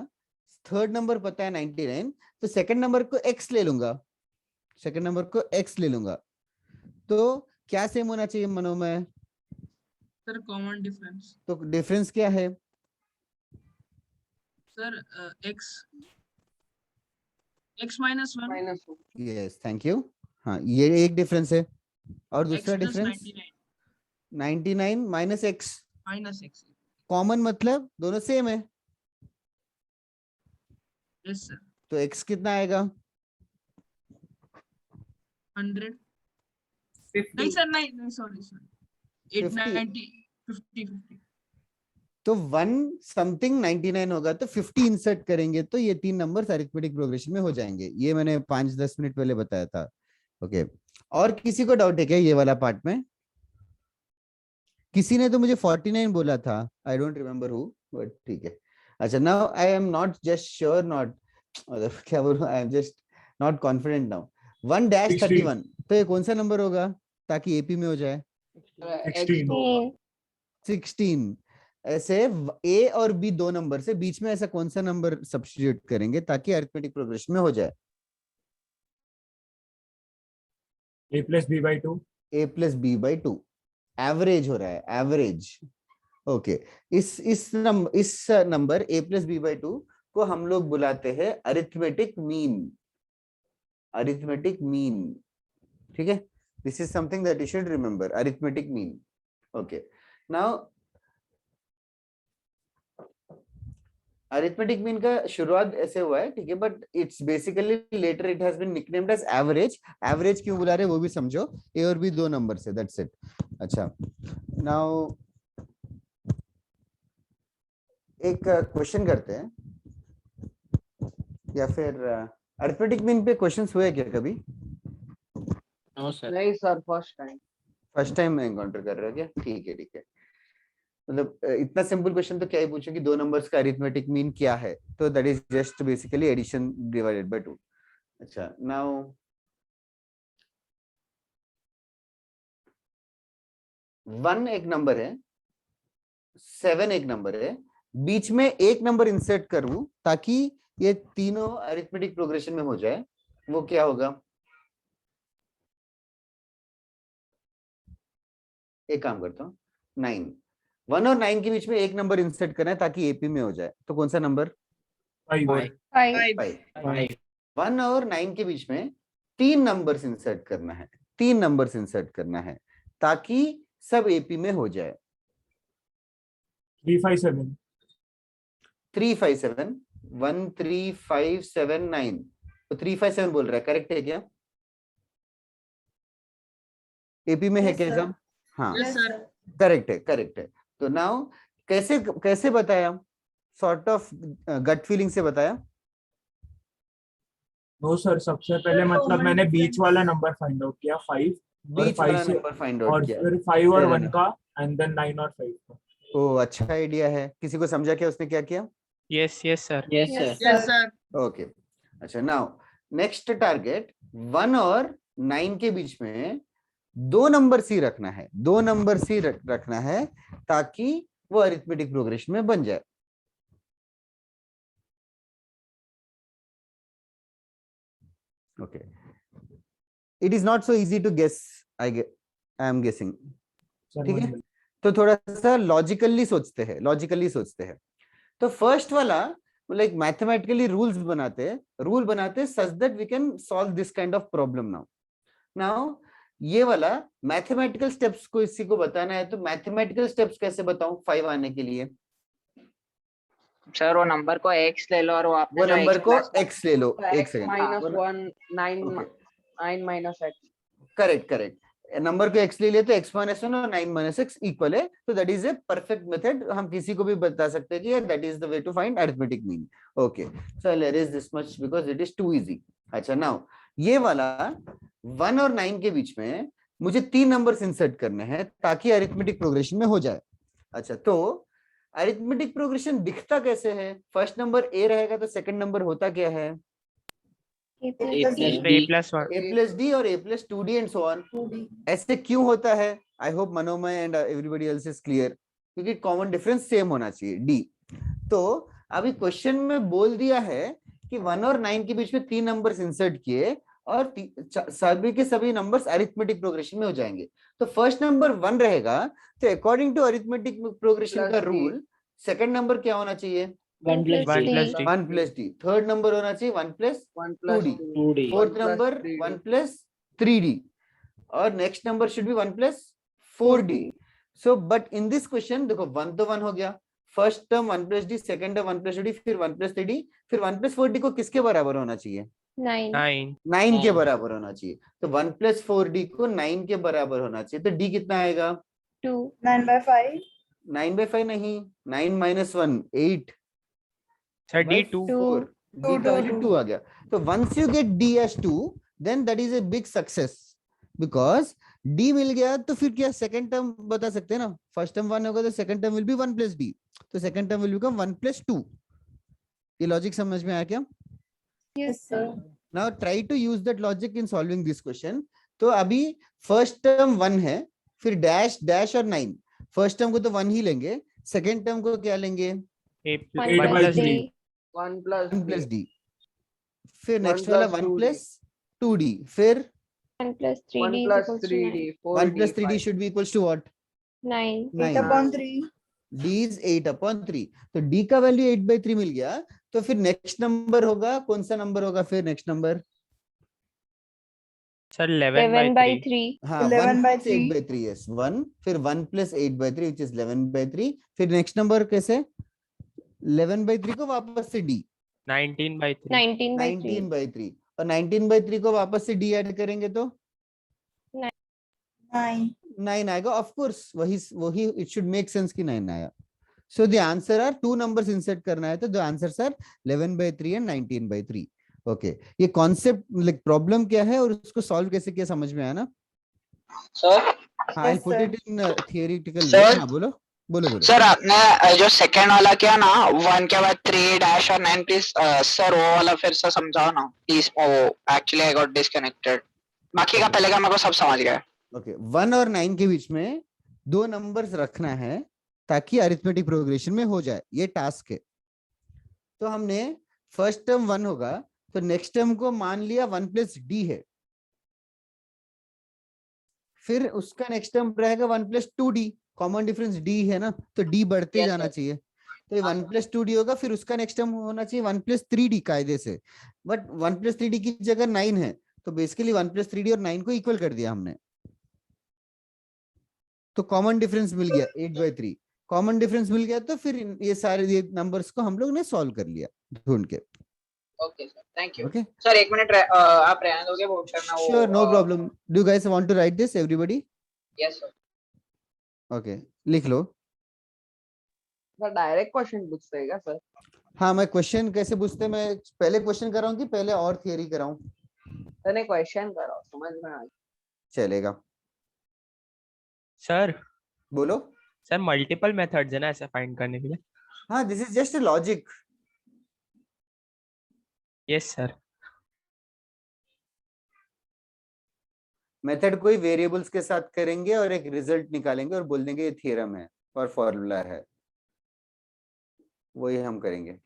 थर्ड नंबर पता है 99, तो सेकंड नंबर को x ले लूंगा, सेकंड नंबर को x ले लूंगा। तो क्या सेम होना चाहिए मनोमय? Sir common difference. तो डिफरेंस क्या है? Sir x minus 1 -1. Yes, thank you. हाँ, ये एक डिफरेंस है, और दूसरा x plus difference 99 99 minus x। Minus x। Common मतलब दोनों सेम है, यस सर। तो x कितना आएगा? 100। 50. नहीं सर, नहीं सॉरी सर। 50. 90 50 तो 1 समथिंग 99 होगा, तो 50 इंसर्ट करेंगे तो ये 3 नंबर्स अरिथमेटिक प्रोग्रेशन में हो जाएंगे। ये मैंने 5-10 मिनट पहले बताया था। ओके, और किसी को डाउट है क्या ये वाला पार्ट में? किसी ने तो मुझे 49 बोला था, I don't remember who, but ठीक है। अच्छा, now I am not just sure, not क्या बोलूं, I am just not confident now. 1-31 तो ये कौन सा नंबर होगा ताकि एपी में हो जाए? 16. 16। ऐसे ए और बी दो नंबर से बीच में ऐसा कौन सा नंबर सब्स्टिट्यूट करेंगे ताकि अरिथमेटिक प्रोग्रेशन में हो जाए? A plus B by 2. a plus B by 2 average हो रहा है, एवरेज। ओके, इस number a plus B by 2 को हम लोग बुलाते हैं अरिथमेटिक मीन। अरिथमेटिक मीन, ठीक है, this is something that you should remember, arithmetic mean. Okay, now arithmetic mean का शुरुआत ऐसे हुआ है, ठीक है, but it's basically later it has been nicknamed as average. Average क्यों बुला रहे वो भी समझो, ए और बी दो नंबर से, दैट्स इट। अच्छा, नाउ एक क्वेश्चन करते हैं, या फिर अरिथमेटिक मीन पे क्वेश्चंस हुए क्या कभी? No sir. नहीं sir, first time. First time encounter कर रहे हो क्या? ठीक है, ठीक है। मतलब इतना सिंपल क्वेश्चन तो क्या ही पूछो कि दो नंबर्स का अरिथमेटिक मीन क्या है, तो that is just basically addition divided by 2। अच्छा, नाउ 1 एक नंबर है, 7 एक नंबर है, बीच में एक नंबर इंसर्ट करूं ताकि ये तीनों अरिथमेटिक प्रोग्रेशन में हो जाए, वो क्या होगा? एक काम करता हूँ, 9, 1 और 9 के बीच में एक नंबर इंसर्ट करना है ताकि एपी में हो जाए, तो कौन सा नंबर? 5. 5। 1 और 9 के बीच में 3 नंबर्स इंसर्ट करना है, 3 नंबर्स इंसर्ट करना है ताकि सब एपी में हो जाए। 357. 357, 1 3 5 7 9, तो 357 बोल रहा है, करेक्ट है क्या? एपी में है Yes, क्या sir. एग्जाम? हाँ, Yes, sir. करेक्ट है, करेक्ट है। तो नाउ कैसे कैसे बताया? सॉर्ट ऑफ गट फीलिंग से बताया? नो सर, सबसे पहले मतलब मैंने बीच वाला नंबर फाइंड आउट किया 5, बीच और वाला 5 से नंबर फाइंड आउट और किया। फिर 5 और Fair 1 enough. का, एंड देन 9 और 5 का. ओ, अच्छा आइडिया है। किसी को समझा क्या उसने क्या किया? Yes, yes, sir. Yes Yes, sir. Yes, sir. Okay, अच्छा, नाउ नेक्स्ट टारगेट 1 और 9 के बीच में 2 नंबर सी रखना है, 2 नंबर सी रखना है ताकि वो अरिथमेटिक प्रोग्रेशन में बन जाए। Okay, it is not so easy to guess, I am guessing, sir ठीक है, 1 तो थोड़ा सा लॉजिकली सोचते हैं, लॉजिकली सोचते हैं। तो फर्स्ट वाला लाइक मैथमेटिकली रूल्स बनाते हैं, रूल बनाते हैं such that we can solve this kind of problem. Now ये वाला मैथमेटिकल स्टेप्स को इसी को बताना है, तो मैथमेटिकल स्टेप्स कैसे बताऊं 5 आने के लिए? सर वो नंबर को x ले लो और वो आपने वो जो नंबर x को plus x ले लो, एक x second, minus 1, 9 Okay. 9 minus x. Correct correct, number को x ले लिए तो x माइनस 1 और 9 माइनस x इक्वल है, तो that is a perfect method. हम किसी को भी बता सकते हैं कि that is the way to find arithmetic mean. Okay, so I will erase this much because it is too easy. अच्छा, नाउ ये वाला 1 और 9 के बीच में मुझे 3 नंबर्स इंसर्ट करने हैं ताकि अरिथमेटिक प्रोग्रेशन में हो जाए। अच्छा, तो अरिथमेटिक प्रोग्रेशन दिखता कैसे है? फर्स्ट नंबर a रहेगा तो सेकंड नंबर होता क्या है? A A plus plus So D. a plus 1. a plus D और a plus 2d and so on. ऐसे क्यों होता है? I hope Manomay and everybody else is clear, क्योंकि कॉमन डिफरेंस सेम होना चाहिए d। तो अभी क्वेश्चन में बोल दिया है कि 1 और 9 के बीच में 3 नंबर्स इंसर्ट किए और सभी के सभी नंबर्स अरिथमेटिक प्रोग्रेशन में हो जाएंगे। तो फर्स्ट नंबर 1 रहेगा, तो according to arithmetic progression Plus का D. रूल सेकंड नंबर क्या होना चाहिए? 1 plus 1 D. plus D. 1 plus D. Third number होना चाहिए 1 plus 1 plus 2d। 2. 2D. Fourth 1 plus number 3D. 1 plus 3d और next number should be 1 plus 4d। So but in this question देखो 1 तो 1 हो गया, first term 1 plus D, second term 1 plus 2d, फिर 1 plus 3d, फिर 1 plus 4d को किसके बराबर होना चाहिए? 9. 9. 9 के Nine. बराबर होना चाहिए। तो 1 प्लस 4d को 9 के बराबर होना चाहिए, तो d कितना आएगा? 2. 9/5. 9/5 नहीं, 9 minus 1 8 Sir by D2. 4, d का वैल्यू 2 आ गया। तो once you get d as 2 then that is a big success because D मिल गया तो फिर क्या सेकंड टर्म बता सकते हैं ना, फर्स्ट टर्म 1 होगा तो second term will be 1 plus D, तो second term will become 1 plus 2। ये लॉजिक समझ में आया क्या? Yes, sir. Now try to use that logic in solving this question. तो अभी फर्स्ट टर्म 1 है, फिर डैश डैश और 9, फर्स्ट टर्म को तो 1 ही लेंगे, सेकंड टर्म को क्या लेंगे? 1 8 by plus 3. 3. 1 plus 1 plus D. D, फिर 1 नेक्स्ट वाला plus 1 2D. प्लस 2d, फिर 1 plus 3D 1 is plus equals to 3D. 9. 4D. 1 plus 3d 5. should be equals to what? 9. 9. 3. d is 8/3, तो d का value 8/3 मिल गया, तो फिर नेक्स्ट नंबर होगा, कौन सा नंबर होगा फिर next number? Sir 11 by 11 by 3. 3. हाँ 1 plus 8/3, yes 1, फिर 1 plus 8/3 which is 11/3, फिर नेक्स्ट नंबर कैसे? 11/3 को वापस से d, 19 by 3. 19 by 3. 19/3, और 19/3 को वापस से d ऐड करेंगे तो 9 आएगा, ऑफ कोर्स वही वही, इट शुड मेक सेंस कि 9 आया। So the answer are 2 numbers insert करना है, तो the answers are 11/3 and 19/3। Okay, ये कॉन्सेप्ट लाइक प्रॉब्लम क्या है और उसको सॉल्व कैसे किया समझ में आया ना? सर हाँ, I put it in theoretical way. Sir. हाँ बोलो बोलो बोलो। सर आपने जो सेकंड वाला किया ना 1 के बाद 3 डैश और 9 प्लीज सर वो वाला फिर से समझाओ ना प्लीज, वो एक्चुअली आई गॉट डिस्कनेक्टेड, बाकी का पहले का मेरे को सब समझ गया। ओके, 1 और 9 के बीच में 2 नंबर्स रखना है ताकि अरिथमेटिक प्रोग्रेशन में हो जाए, ये टास्क है। तो हमने फर्स्ट टर्म 1 होगा, तो नेक्स्ट टर्म को मान लिया 1 प्लस डी है, फिर उसका नेक्स्ट टर्म रहेगा 1 plus 2d, common difference d है ना, तो d बढ़ते Yes, जाना sir. चाहिए, तो ये 1 प्लस 2d होगा, फिर उसका नेक्स्ट टर्म होना चाहिए 1 प्लस 3d कायदे से, बट 1 प्लस 3d की जगह 9 है, तो बेसिकली 1 प्लस 3d और 9 को इक्वल कर दिया हमने, तो कॉमन डिफरेंस मिल गया 8/3, कॉमन डिफरेंस मिल गया, तो फिर ये सारे ये नंबर्स को हम लोग ने सॉल्व कर लिया ढूंढ के। Okay sir, thank you. Okay, sir 1 minute आप रहने दोगे वो करना वो? Sure, no problem. Do you guys want to write this everybody? Yes sir. Okay, लिख लो। सर डायरेक्ट क्वेश्चन पूछते हैं क्या सर? हाँ, मैं क्वेश्चन कैसे पूछते हैं, मैं पहले क्वेश्चन कराऊं कि पहले और थियरी कराऊं? सर ने क्वेश्चन करो, समझ में आ चलेगा, सर बोलो। सर मल्टीपल मेथड्स है ना ऐसे फाइंड करने के लिए? हाँ, this is just a logic. Yes sir. Method कोई वेरिएबल्स के साथ करेंगे और एक रिजल्ट निकालेंगे और बोल देंगे ये थ्योरम है और फॉर्मूला है, वही हम करेंगे।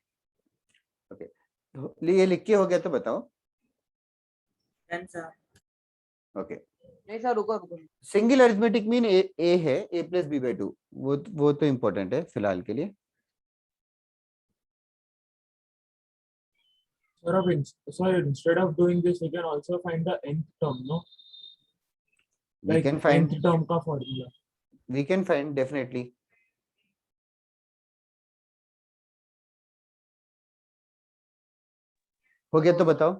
ओके, ये लिख के हो गया तो बताओ। Done, sir. ओके, नहीं सर, रुको रुको। सिंगल अरिथमेटिक मीन ए है, a प्लस बी बाई 2, वो तो इम्पोर्टेंट है फिलहाल के लिए। Sir, instead of doing this, we can also find the nth term, no? We Like can find, nth term का formula. we can find definitely. हो गया तो बताओ।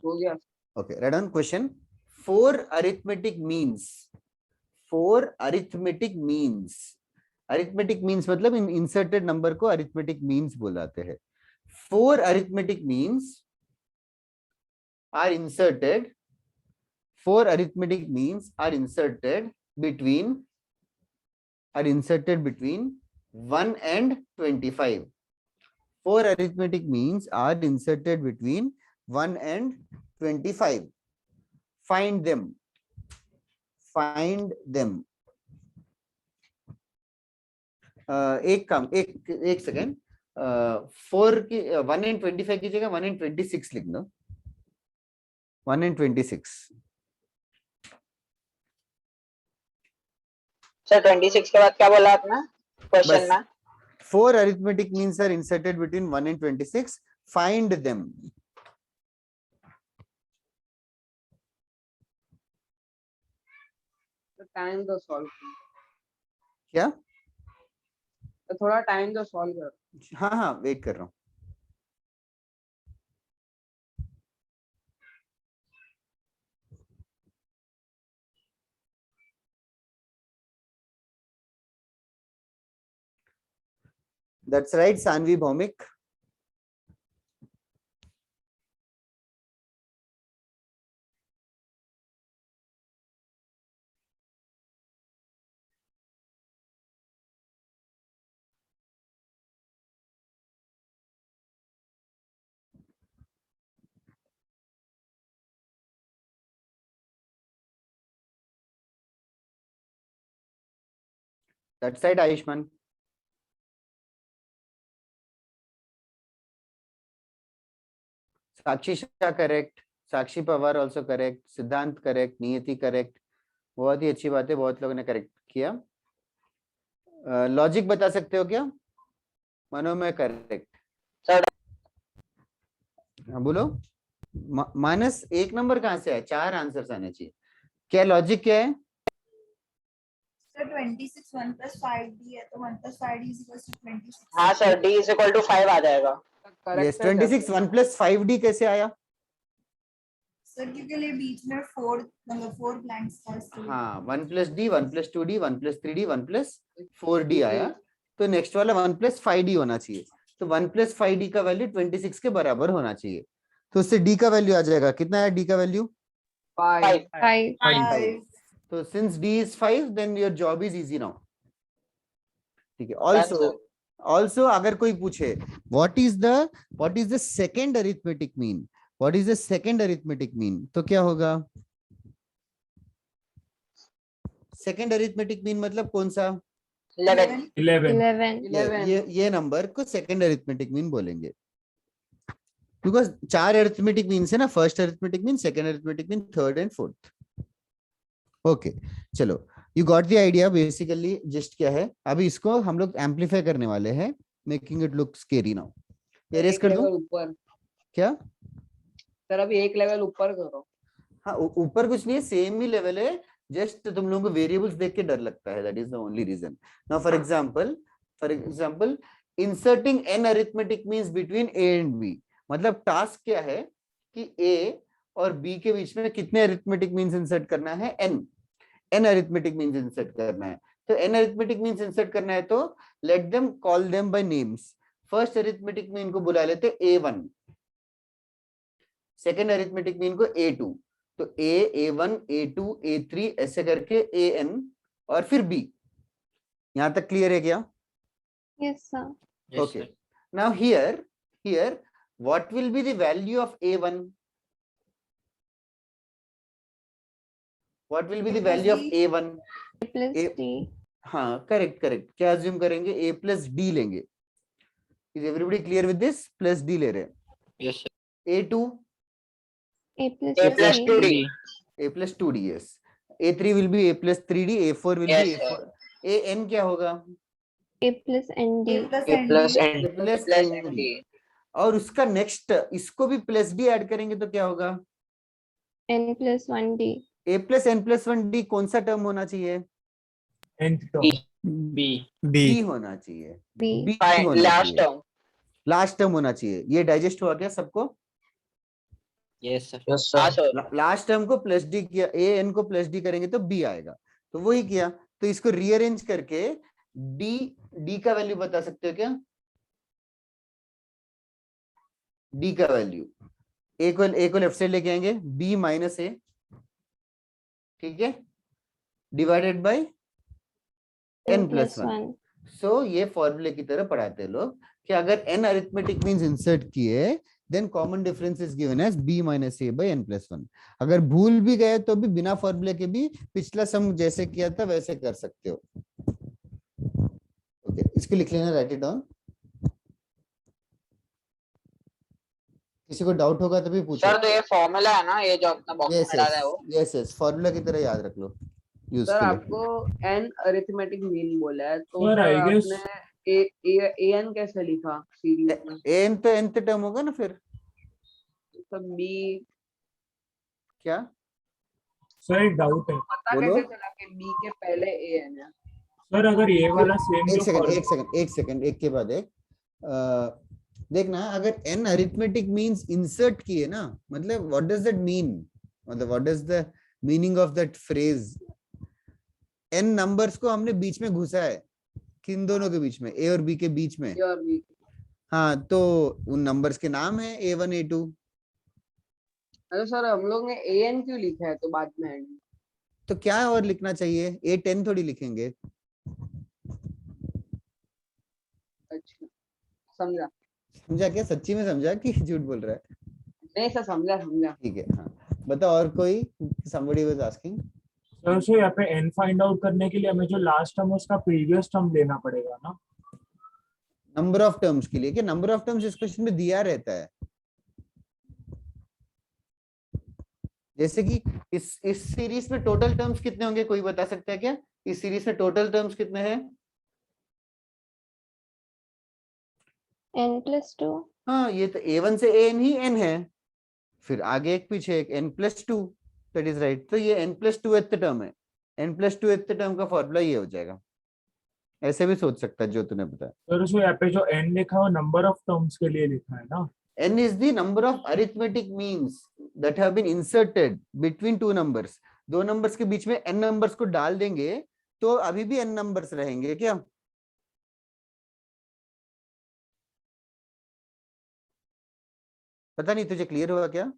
हो गया। Okay, write down question. 4 arithmetic means. 4 arithmetic means. Arithmetic means मतलब इन inserted number को arithmetic means बुलाते हैं। 4 arithmetic means are inserted. 4 arithmetic means are inserted between 1 and 25. 4 arithmetic means are inserted between 1 and 25. Find them. Find them. एक second, 4 की 1 and 25 की जगह 1 and 26 लिख दो। 1 and 26। सर 26 के बाद क्या बोला आपने क्वेश्चन बस। में? 4 arithmetic means are inserted between 1 and 26. Find them. Time तो सॉल्व क्या? थोड़ा टाइम तो सॉल्व कर। हाँ हाँ, वेट कर रहा हूँ। That's right, Sanvi Bhaumik. That side, Ayushman. Sakshi Shah correct. Sakshi Pawar also correct. Siddhant correct. Niyati correct. बहुत ही अच्छी बात है, बहुत लोगों ने करेक्ट किया. लॉजिक बता सकते हो क्या? मनोमय करेक्ट. Sir. हाँ बोलो. माइनस एक नंबर कहाँ से है? 4 आंसर्स आने चाहिए. क्या लॉजिक क्या है? सर 26 1 plus 5d है तो 1 plus 5d is equals to 26. हाँ sir, d is equal to 5 आ जाएगा. यस 26 1 plus 5d कैसे आया? सर क्योंकि ये बीच में 4 मतलब 4 ब्लैंक्स था इसलिए. हाँ 1 plus d 1 plus 2d 1 plus 3d 1 plus 4d आया. तो नेक्स्ट वाला 1 plus 5d होना चाहिए. तो 1 plus 5d का वैल्यू 26 के बराबर होना चाहिए. तो उससे d का वैल्यू आ जाएगा. कितना है d का वैल्यू? 5. 5. तो since d is 5 then your job is easy now. ठीक है. Done, sir. Also अगर कोई पूछे what is the second arithmetic mean? What is the second arithmetic mean? तो क्या होगा? Second arithmetic mean मतलब कौन सा? 11. 11. ये नंबर को सेकंड अरिथमेटिक मीन बोलेंगे. बिकॉज 4 अरिथमेटिक मीन्स है ना. First arithmetic mean, second arithmetic mean, third and fourth. Okay चलो, you got the idea. Basically gist क्या है, अभी इसको हम लोग एम्पलीफाई करने वाले हैं, making it look scary now. Arrays कर दूं ऊपर क्या? सर अभी एक लेवल ऊपर करो. हाँ ऊपर कुछ नहीं है, सेम ही लेवल है. जस्ट तुम लोगों को वेरिएबल्स देख के डर लगता है. That is the only reason. Now for example inserting n arithmetic means between a and b. मतलब टास्क क्या है कि a और b के बीच में कितने अरिथमेटिक मींस इंसर्ट करना है? n अरिथमेटिक मींस इंसर्ट करना है. तो n अरिथमेटिक मींस इंसर्ट करना है तो let them call them by names. First arithmetic mean को बुला लेते a1, सेकेंड अरिथमेटिक मीन को a2. तो a1 a2 a3 ऐसे करके an और फिर b. यहां तक क्लियर है क्या? Yes, sir. Yes, Okay. sir. Now here what will be the value of a1? What will be the value of a1? A plus A- D. हाँ correct. क्या अज्यूम करेंगे? a plus d लेंगे. Is everybody clear with this? Plus d ले रहे हैं. Yes, sir. a2 A plus A plus D. 2d. a plus 2d. yes. a3 will be a plus 3d. a4 will Yes, be a4. an क्या होगा? A plus ND. A plus A ND. plus a n plus plus nd. nd. और उसका next इसको भी plus D add करेंगे तो क्या होगा? N plus 1D. a plus n plus 1d कौन सा टर्म होना चाहिए? nth term. B. b होना चाहिए. B. b Fine. होना Last चाहिए. term. लास्ट टर्म होना चाहिए. ये डाइजेस्ट हुआ क्या सबको? Yes, sir. Yes, sir. हाँ सर. लास्ट टर्म को प्लस डी किया, a n को प्लस डी करेंगे तो b आएगा. तो वही किया. तो इसको रीअरेंज करके d का वैल्यू बता सकते हो क्या? d का वैल्यू a को लेफ्ट साइड लेके आएंगे, b माइनस a, ठीक है, डिवाइडेड बाय n प्लस 1. सो ये फॉर्मूले की तरह पढ़ाते हैं लोग कि अगर n अरिथमेटिक मींस इंसर्ट किए then common difference is given as b minus a by n plus 1. अगर भूल भी गए तो भी बिना फॉर्मूले के भी पिछला सम जैसे किया था वैसे कर सकते हो. ओके इसको लिख लेना, राइट इट डाउन. किसी को डाउट होगा तभी पूछो. सर तो ये फॉर्मूला है ना, ये जो अपना बॉक्स में डाला है वो. यस फॉर्मूला की तरह याद रख लो. यूज सर आपको n अरिथमेटिक मीन बोला है तो Sir, I सर guess- आपने an कैसे लिखा सीरीज में? n तो nth टर्म होगा ना फिर. तो b क्या सर एक डाउट है पता बोलो. कैसे चला कि b के पहले an है? सर, अगर ये वाला सेम एक सेकंड एक के बाद एक. देखना अगर n अरिथमेटिक मींस इंसर्ट किए ना, मतलब व्हाट डज दैट मीन, मतलब what is the meaning of that phrase. n numbers को हमने बीच में घुसा है, किन दोनों के बीच में? a और b के बीच में. A और b. हाँ तो उन नंबर्स के नाम है a1 a2. अरे सर हम लोग ने an क्यों लिखा है तो बाद में end में? तो क्या और लिखना चाहिए? a10 थोड़ी लिखेंगे. अच्छा समझा. समझा क्या? सच्ची में समझा कि झूठ बोल रहा है? नहीं सर समझा. ठीक है. हाँ बताओ और कोई. somebody was asking. तो उसे यहाँ पे n फाइंड आउट करने के लिए हमें जो लास्ट टर्म है उसका प्रीवियस टर्म लेना पड़ेगा ना। नंबर ऑफ टर्म्स के लिए, कि नंबर ऑफ टर्म्स इस क्वेश्चन में दिया रहता है। जैसे कि इस सीरीज में टोटल टर्म्स कितने होंगे, कोई बता सकता है क्या? इस सीरीज में टोटल टर्म्स कितने हैं? n+2। हाँ, ये तो a1 से an ही n है, फिर आगे एक पीछे एक n+2, दैट इज राइट। तो ये n+2th टर्म है, n+2th टर्म का फॉर्मूला ये हो जाएगा। ऐसे भी सोच सकता है जो तूने बताया। तो उसे यहाँ पे जो n लिखा है वो नंबर ऑफ टर्म्स के लिए लिखा है ना। n is the number of arithmetic means that have been inserted between two numbers। दो नंबर्स के बीच में n नंबर्स को डाल देंगे तो अभी भी n नंबर्स रहेंगे क्या? पता नहीं, तुझे क्लियर हुआ क्या?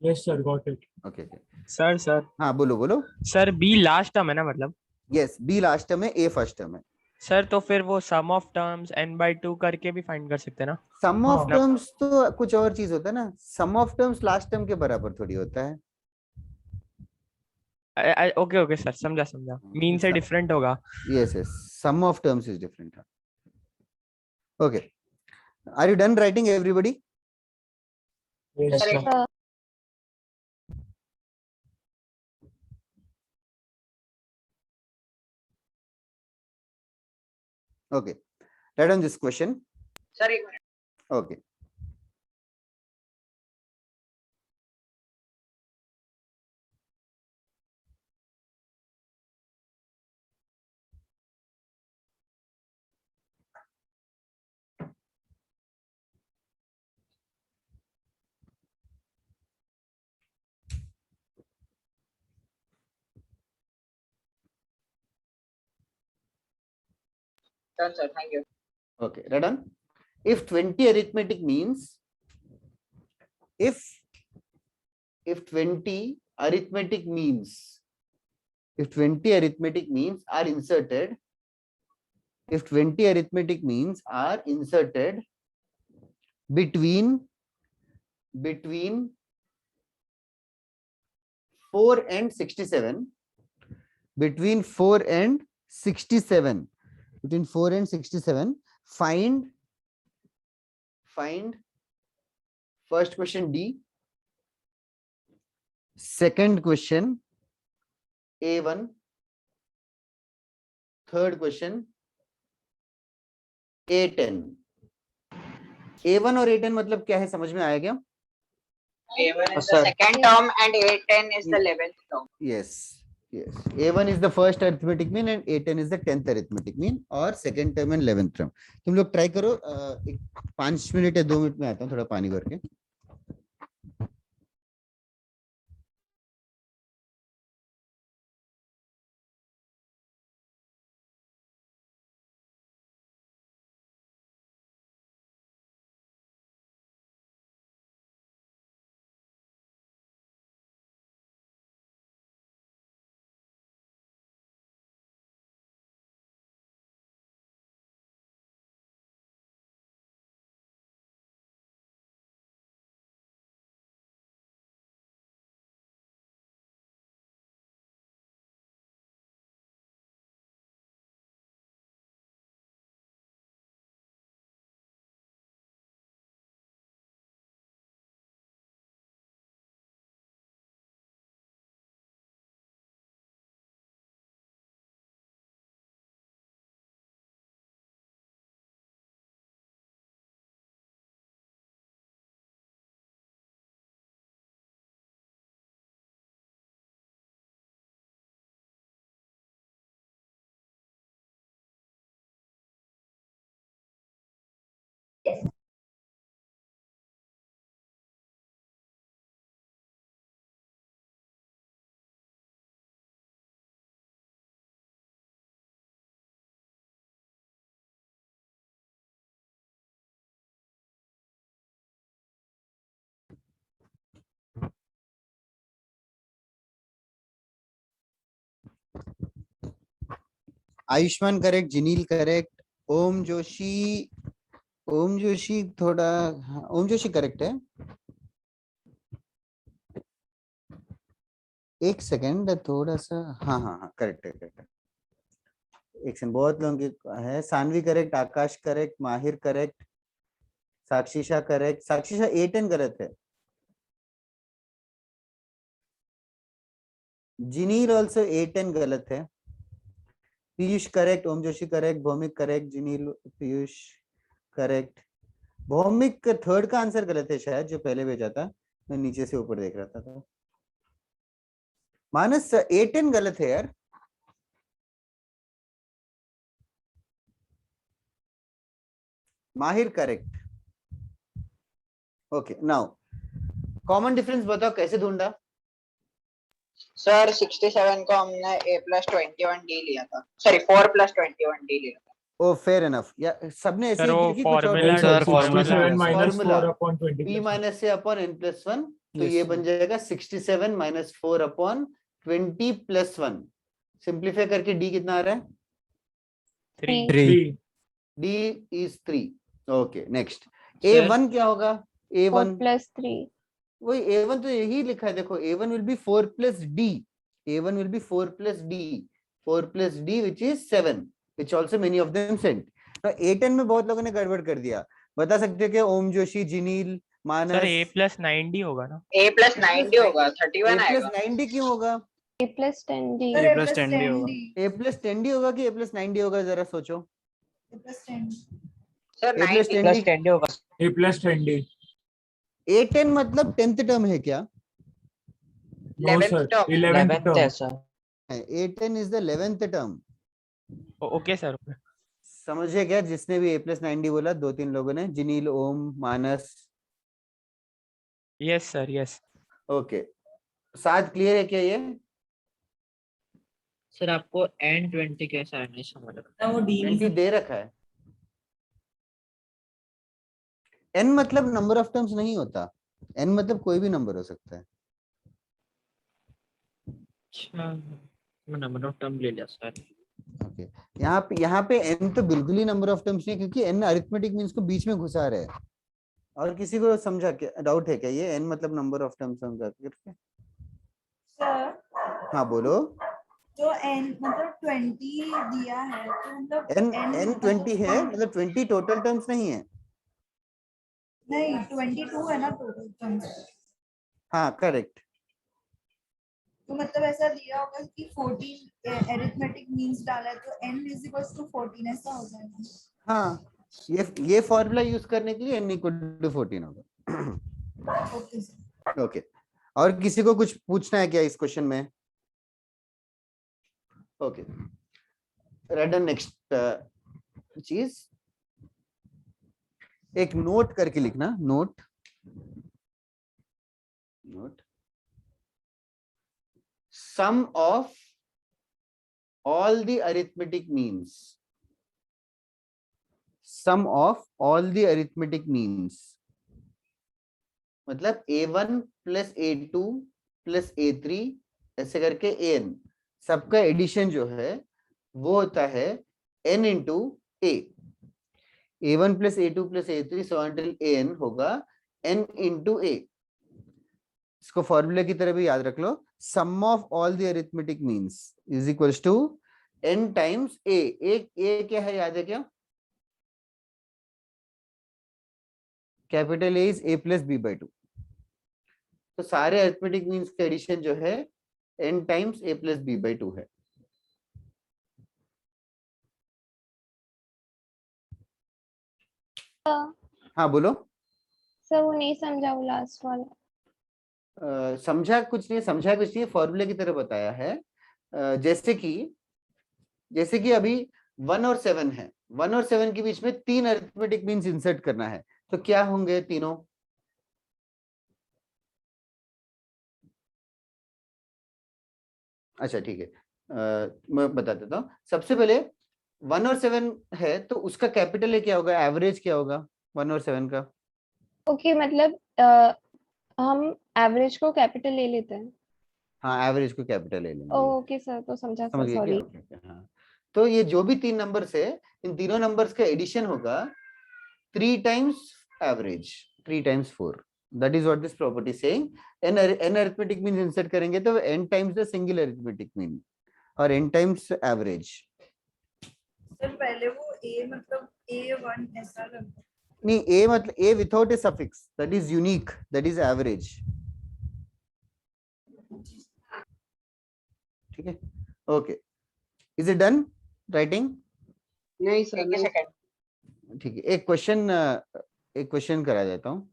Yes sir, got it. Okay. Sir हाँ बोलो बोलो। सर बी लास्ट टर्म है ना मतलब? यस, b लास्ट टर्म है, a फर्स्ट टर्म है। सर तो फिर वो सम ऑफ टर्म्स n/2 करके भी फाइंड कर सकते हैं ना? सम ऑफ हाँ। टर्म्स तो कुछ और चीज होता है ना, sum of terms last term के बराबर थोड़ी होता है। ओके ओके सर, समझा समझा, मीन से डिफरेंट होगा। Yes yes, sum of terms is different. Okay, are you done writing everybody? Yes sir. Okay, write down this question. Sir एक minute, Okay. Sir thank you. Okay, write down. If 20 arithmetic means, if 20 arithmetic means, if 20 arithmetic means are inserted, if 20 arithmetic means are inserted between 4 and 67, between 4 and 67, between 4 and 67, find first question D, second question A1, third question A10। A1 और A10 मतलब क्या है, समझ में आया क्या? A1 is the second term and A10 is the 11th term. Yes, yes. A1 is the first arithmetic mean and A10 is the 10th arithmetic mean, और second term and 11th term। तुम लोग try करो, 5 minute या 2 minute में आता हूँ, थोड़ा पानी भर के। आयुष्मान करेक्ट, जिनील करेक्ट, ओम जोशी थोड़ा, ओम जोशी करेक्ट है। एक सेकंड थोड़ा सा, हाँ हाँ हाँ करेक्ट है करेक्ट है। एक सेकंड, बहुत लोगों की है। Saanvi correct, Aakash correct, Mahir correct, Sakshisha correct, Sakshisha 8 गलत है। जिनील ऑल्सो 8 गलत है। Piyush correct, Om Joshi correct, Bhaumik correct, Jinil Piyush correct. Bhaumik का थर्ड का आंसर गलत है शायद, जो पहले भेजा था, मैं नीचे से ऊपर देख रहा था तो। मानस 8 गलत है यार। माहिर correct. Okay now common difference बताओ कैसे ढूंढा। सर 67 को हमने a प्लस 21d लिया था, सॉरी 4 प्लस 21d लिया था। ओ फेयर इनफ, या सबने ऐसे सर ही वो की थी, कुछ और formula Sir, formula 67 minus Formula. 4 upon 20 p plus minus से अपॉन n प्लस 1, तो Yes, ये sir. बन जाएगा 67 माइनस 4 अपॉन 20 प्लस 1। सिंप्लीफाई करके d कितना आ रहा है? 3। 3. d is 3। Okay next, Sir. a1 क्या होगा? Four a1 plus three. वही a1 तो यही लिखा है, देखो a1 will be 4 plus d, a1 will be 4 plus d, 4 plus d which is 7, which also many of them sent। तो a10 में बहुत लोगों ने गड़बड़ कर दिया। बता सकते हो क्या ओम जोशी, जिनील, मानस? सर a प्लस 9d होगा ना? a प्लस 9d होगा, 31 a प्लस आएगा। 9d क्यों होगा? ए plus 10d। Sir, A A plus plus 10D 10D. होगा। a प्लस 10d होगा कि a प्लस 9d होगा, जरा सोचो। A plus 10D. Sir a plus 9d 10d, 10d होगा। A plus 10D. a10 मतलब 10th टर्म है क्या? No, 11th sir. term। 11th 11th term. है sir. a10 is the 11th term. Okay sir. समझे क्या? जिसने भी a प्लस 9d बोला, 2-3 लोगों ने, Jinil, Om, Manas. Yes sir yes. Okay, साथ क्लियर है क्या ये? सर आपको n20 कैसा है नहीं समझ रहा। वो d 20 दे रखा है। n मतलब नंबर ऑफ टर्म्स नहीं होता, n मतलब कोई भी नंबर हो सकता है। अच्छा मैं नंबर ऑफ टर्म ले लिया सर। ओके, यहाँ पे n तो बिल्कुल ही नंबर ऑफ टर्म्स नहीं है, क्योंकि n अरिथमेटिक मींस को बीच में घुसा रहे हैं। और किसी को समझा क्या, डाउट है क्या ये n मतलब नंबर ऑफ टर्म्स समझा करके? Sir, हाँ बोलो। जो n मतलब 20 दिया है तो मतलब n 20 है, मतलब 20 टोटल टर्म्स नहीं है। नहीं 22 है ना टोटल टर्म्स। हाँ करेक्ट। तो मतलब ऐसा दिया होगा कि 14 अरिथमेटिक मींस डाला है तो n इज इक्वल्स टू 14 ऐसा हो जाएगा। हाँ, ये फॉर्मूला यूज करने के लिए n इक्वल टू 14 होगा। Okay sir. ओके, और किसी को कुछ पूछना है क्या इस क्वेश्चन में? ओके, रेड नेक्स्ट चीज, एक नोट करके लिखना, note sum of all the arithmetic means, sum of all the arithmetic means, मतलब a1 plus a2 plus a3 ऐसे करके an, सबका एडिशन जो है वो होता है n into a। a1 plus a2 plus a3 so until an होगा n इंटू a। इसको फॉर्मूले की तरह भी याद रख लो, sum of all the arithmetic means is equals to n times a। एक a क्या है याद है क्या? Capital A is a plus b by 2। तो सारे अरिथमेटिक मीन्स का एडिशन जो है n times a plus b by 2 है। हाँ बोलो। सर वो नहीं समझा वो लास्ट वाला। समझा कुछ नहीं, समझा कुछ नहीं, फॉर्मूले की तरह बताया है। जैसे कि अभी 1 और 7 है, 1 और 7 के बीच में 3 अरिथमेटिक मीन्स इंसर्ट करना है, तो क्या होंगे तीनों? अच्छा ठीक है, मैं बता देता हूँ। सबसे पहले 1 और 7 है तो उसका कैपिटल ए क्या होगा, एवरेज क्या होगा 1 और 7 का? ओके मतलब हम एवरेज को कैपिटल ले लेते हैं। हाँ एवरेज को कैपिटल ले लेंगे। ओके सर, तो समझा समझ सर, गए सॉरी। क्या? हाँ, तो ये जो भी 3 नंबर्स है, इन तीनों नंबर्स का एडिशन होगा 3 times average, 3 times 4। That is what this property is saying. n arithmetic means insert करेंगे तो n times the single arithmetic mean और n times average. सर पहले वो a मतलब a1 ऐसा लगता नहीं, a मतलब a without a suffix, that is unique, that is average. ठीक है, okay. Is it done writing? नहीं सर, एक नहीं सेकंड। ठीक है, एक क्वेश्चन करा देता हूँ.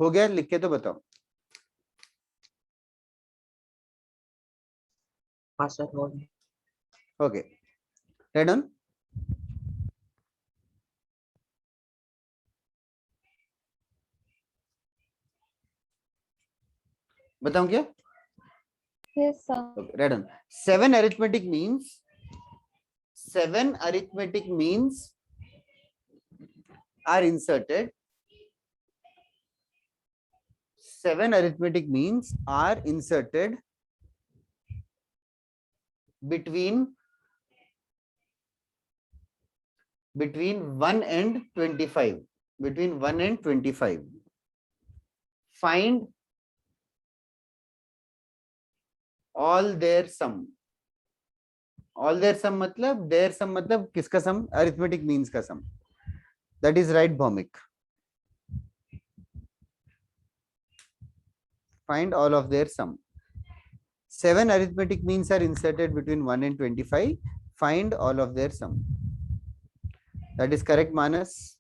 हो गया, लिख के तो बताओ. हाँ सर हो गया। Okay, red on. बताऊं क्या? Yes, sir. Okay, read on. 7 arithmetic means are inserted. 7 arithmetic means are inserted between 1 and 25. Between 1 and 25. Find all their sum. All their sum मतलब किसका sum? Arithmetic means का sum. That is right, Bhaumik. Find all of their sum. 7 arithmetic means are inserted between 1 and 25. Find all of their sum. That is correct, Manas.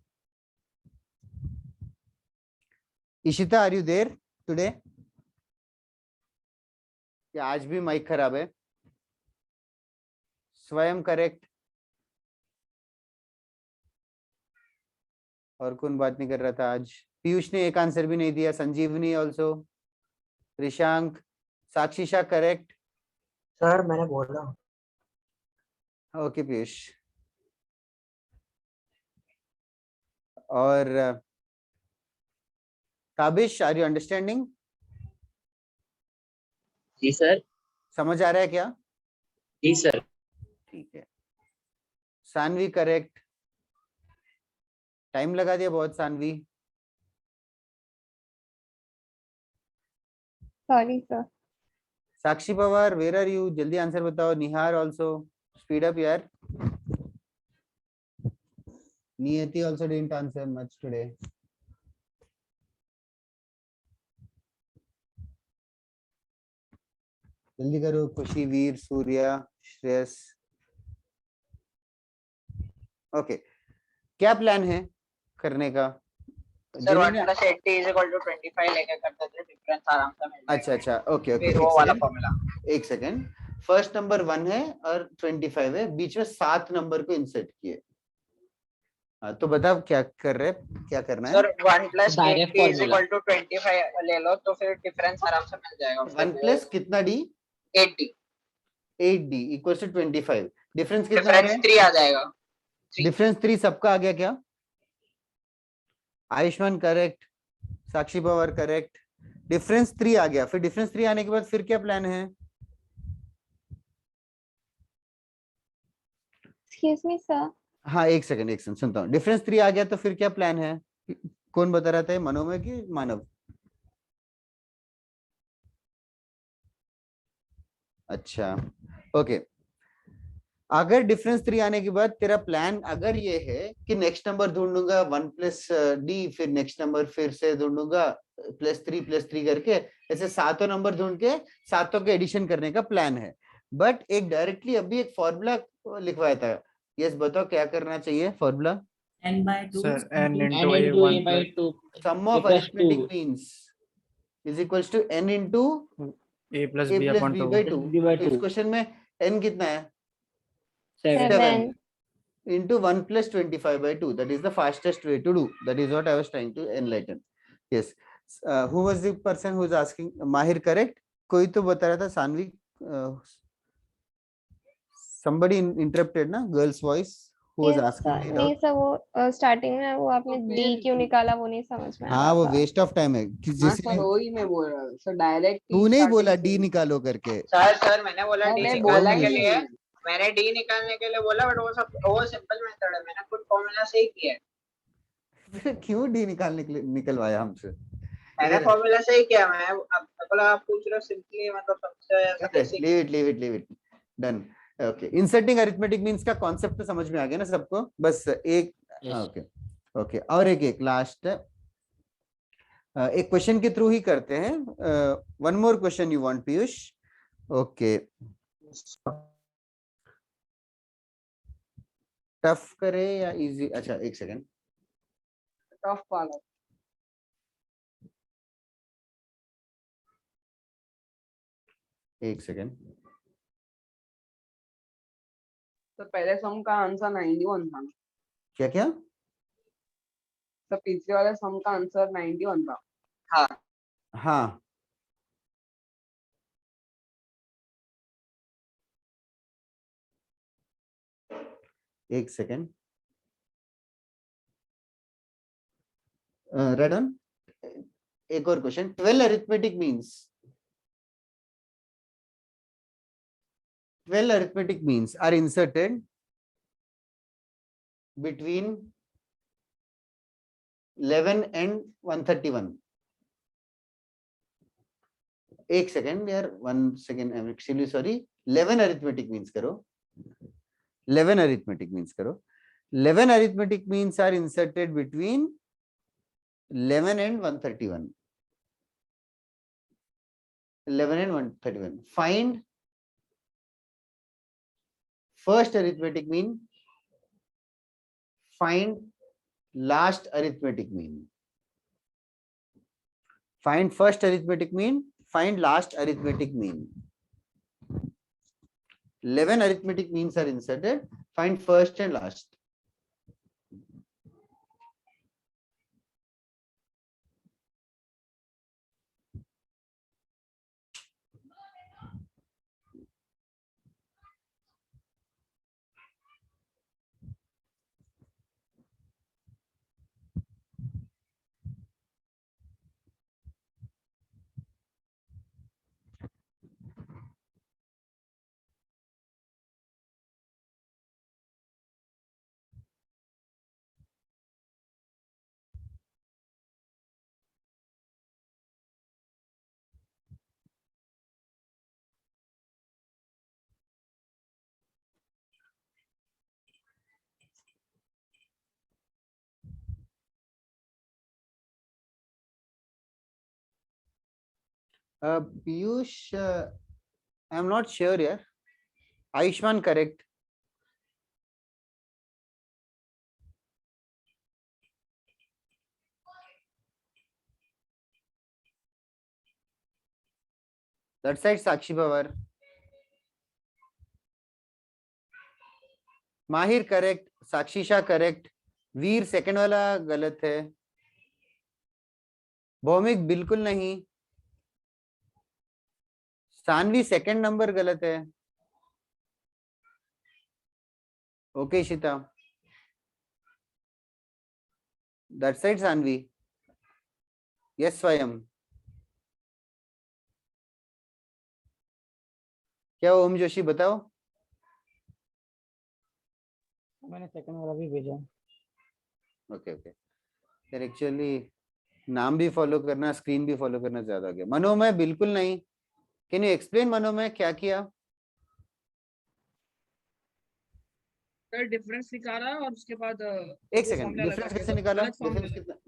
Ishita, are you there today? क्या आज भी mic खराब है? स्वयं correct. और कौन बात नहीं कर रहा था आज? पीयूष ने एक आंसर भी नहीं दिया. Sanjeevani also. Rishank, Sakshisha correct. Sir मैंने बोला। ओके पीयूष. और काबिश, आर यू अंडरस्टैंडिंग? जी सर। समझ आ रहा है क्या? जी सर। ठीक है. सानवी करेक्ट. टाइम लगा दिया बहुत Saanvi. Sorry, sir. Sakshi Pawar, where are you? जल्दी आंसर बताओ. निहार ऑल्सो, स्पीड अप यार. Niyati also didn't answer much today. जल्दी करो. खुशी, वीर, सूर्या, श्रेयस. ओके, क्या प्लान है करने का? सर 1 + 80 = 25 लेके करते थे, डिफरेंस आराम से मिल जाएगा। अच्छा ओके फिर वो वाला फॉर्मूला। एक सेकंड. फर्स्ट नंबर 1 है और 25 है, बीच में 7 नंबर को इंसर्ट किए. तो बताओ क्या कर रहे, क्या करना है? Sir 1 + Direct 80 formula. = 25 ले लो तो फिर डिफरेंस आराम से मिल जाएगा। 1 प्लस कितना डी? 80 8d = 25. डिफरेंस कितना आ रहा डिफरेंस है? 3 आ जाएगा। डिफरेंस 3 सबका आ गया क्या? आयुष्मान करेक्ट. साक्षी पवार करेक्ट. डिफरेंस 3 आ गया. फिर डिफरेंस 3 आने के बाद फिर क्या प्लान है? Excuse me, sir. हाँ एक सेकंड सुनता हूँ. डिफरेंस 3 आ गया तो फिर क्या प्लान है? कौन बता रहा था? मनोमय की मानव? अच्छा ओके. अगर डिफरेंस 3 आने के बाद तेरा प्लान अगर ये है कि नेक्स्ट नंबर ढूंढूंगा 1 + d, फिर नेक्स्ट नंबर फिर से ढूंढूंगा +3 करके, ऐसे 7 नंबर ढूंढ के 7 के एडिशन करने का प्लान है. बट एक डायरेक्टली अभी एक फॉर्मूला लिखवाया था. यस बताओ क्या करना चाहिए? Formula n/2 Sir, n n into into a a1 by plus 2 sum of plus arithmetic 2 means is equals to n into a plus a b plus upon b 2. by 2. b by तो इस 2 question में n कितना है? 7 7. Into 1 + 25 by 2. That is the fastest way to do. That is what I was trying to enlighten. Yes. Who was the person who was asking? Mahir correct? कोई तो बता रहा था. Saanvi somebody interrupted na girl's voice who was Yes, asking sir. later. नहीं sir, वो starting में वो आपने डी क्यों निकाला वो नहीं समझ में आ हाँ रहा वो था। वेस्ट ऑफ टाइम है कि हाँ जैसे सर वही मैं बोल रहा हूँ सर डायरेक्ट तूने ही बोला डी निकालो करके। सर मैंने बोला डी मैंने बोला निकालने ही के नहीं। लिए, मैंने डी निकालने के लिए बोला, बट वो सिंपल मेथड है, मैंने खुद फॉर्मूला से ही किया है। फिर क्यों डी निकालने के लिए निकलवाया हमसे? मैंने फॉर्मूला से ही किया। मैं अब बोला आप पूछ रहे हो सिंपली, मतलब सबसे ऐसा basic. leave it done. Okay, inserting arithmetic means का कॉन्सेप्ट तो समझ में आ गया ना सबको? बस एक ओके ओके और एक लास्ट एक क्वेश्चन के थ्रू ही करते हैं। One more question you want Piyush? Okay, tough करे या इजी? अच्छा एक सेकंड, टफ वाला एक सेकंड। तो पहले सम का आंसर 91 था। क्या क्या? तो पिछले वाले सम का आंसर 91 था। हाँ हाँ एक सेकंड, रेड ऑन। एक और question, 12 arithmetic means, 12 arithmetic means are inserted between 11 and 131. एक सेकेंड यार, 1 second, I am actually sorry. 11 arithmetic means करो, 11 arithmetic means करो। 11 arithmetic means are inserted between 11 and 131. 11 and 131. Find first arithmetic mean, find last arithmetic mean. Find first arithmetic mean, find last arithmetic mean. 11 arithmetic means are inserted, find first and last. Piyush, I'm not sure here. Aishman, correct. That side Sakshi Pawar. माहिर correct, Sakshisha correct, वीर second वाला गलत है, भौमिक बिल्कुल नहीं, Saanvi second number गलत है। Okay Ishita, that side Saanvi. Yes Swayam. क्या ओम जोशी बताओ? मैंने सेकंड वाला भी भेजा। ओके ओके, फिर एक्चुअली नाम भी फॉलो करना, स्क्रीन भी फॉलो करना ज्यादा हो गया। मनोमय बिल्कुल नहीं। कैन यू एक्सप्लेन मनोमय क्या किया? सर डिफरेंस निकाला और उसके बाद एक सेकंड, डिफरेंस कैसे निकाला?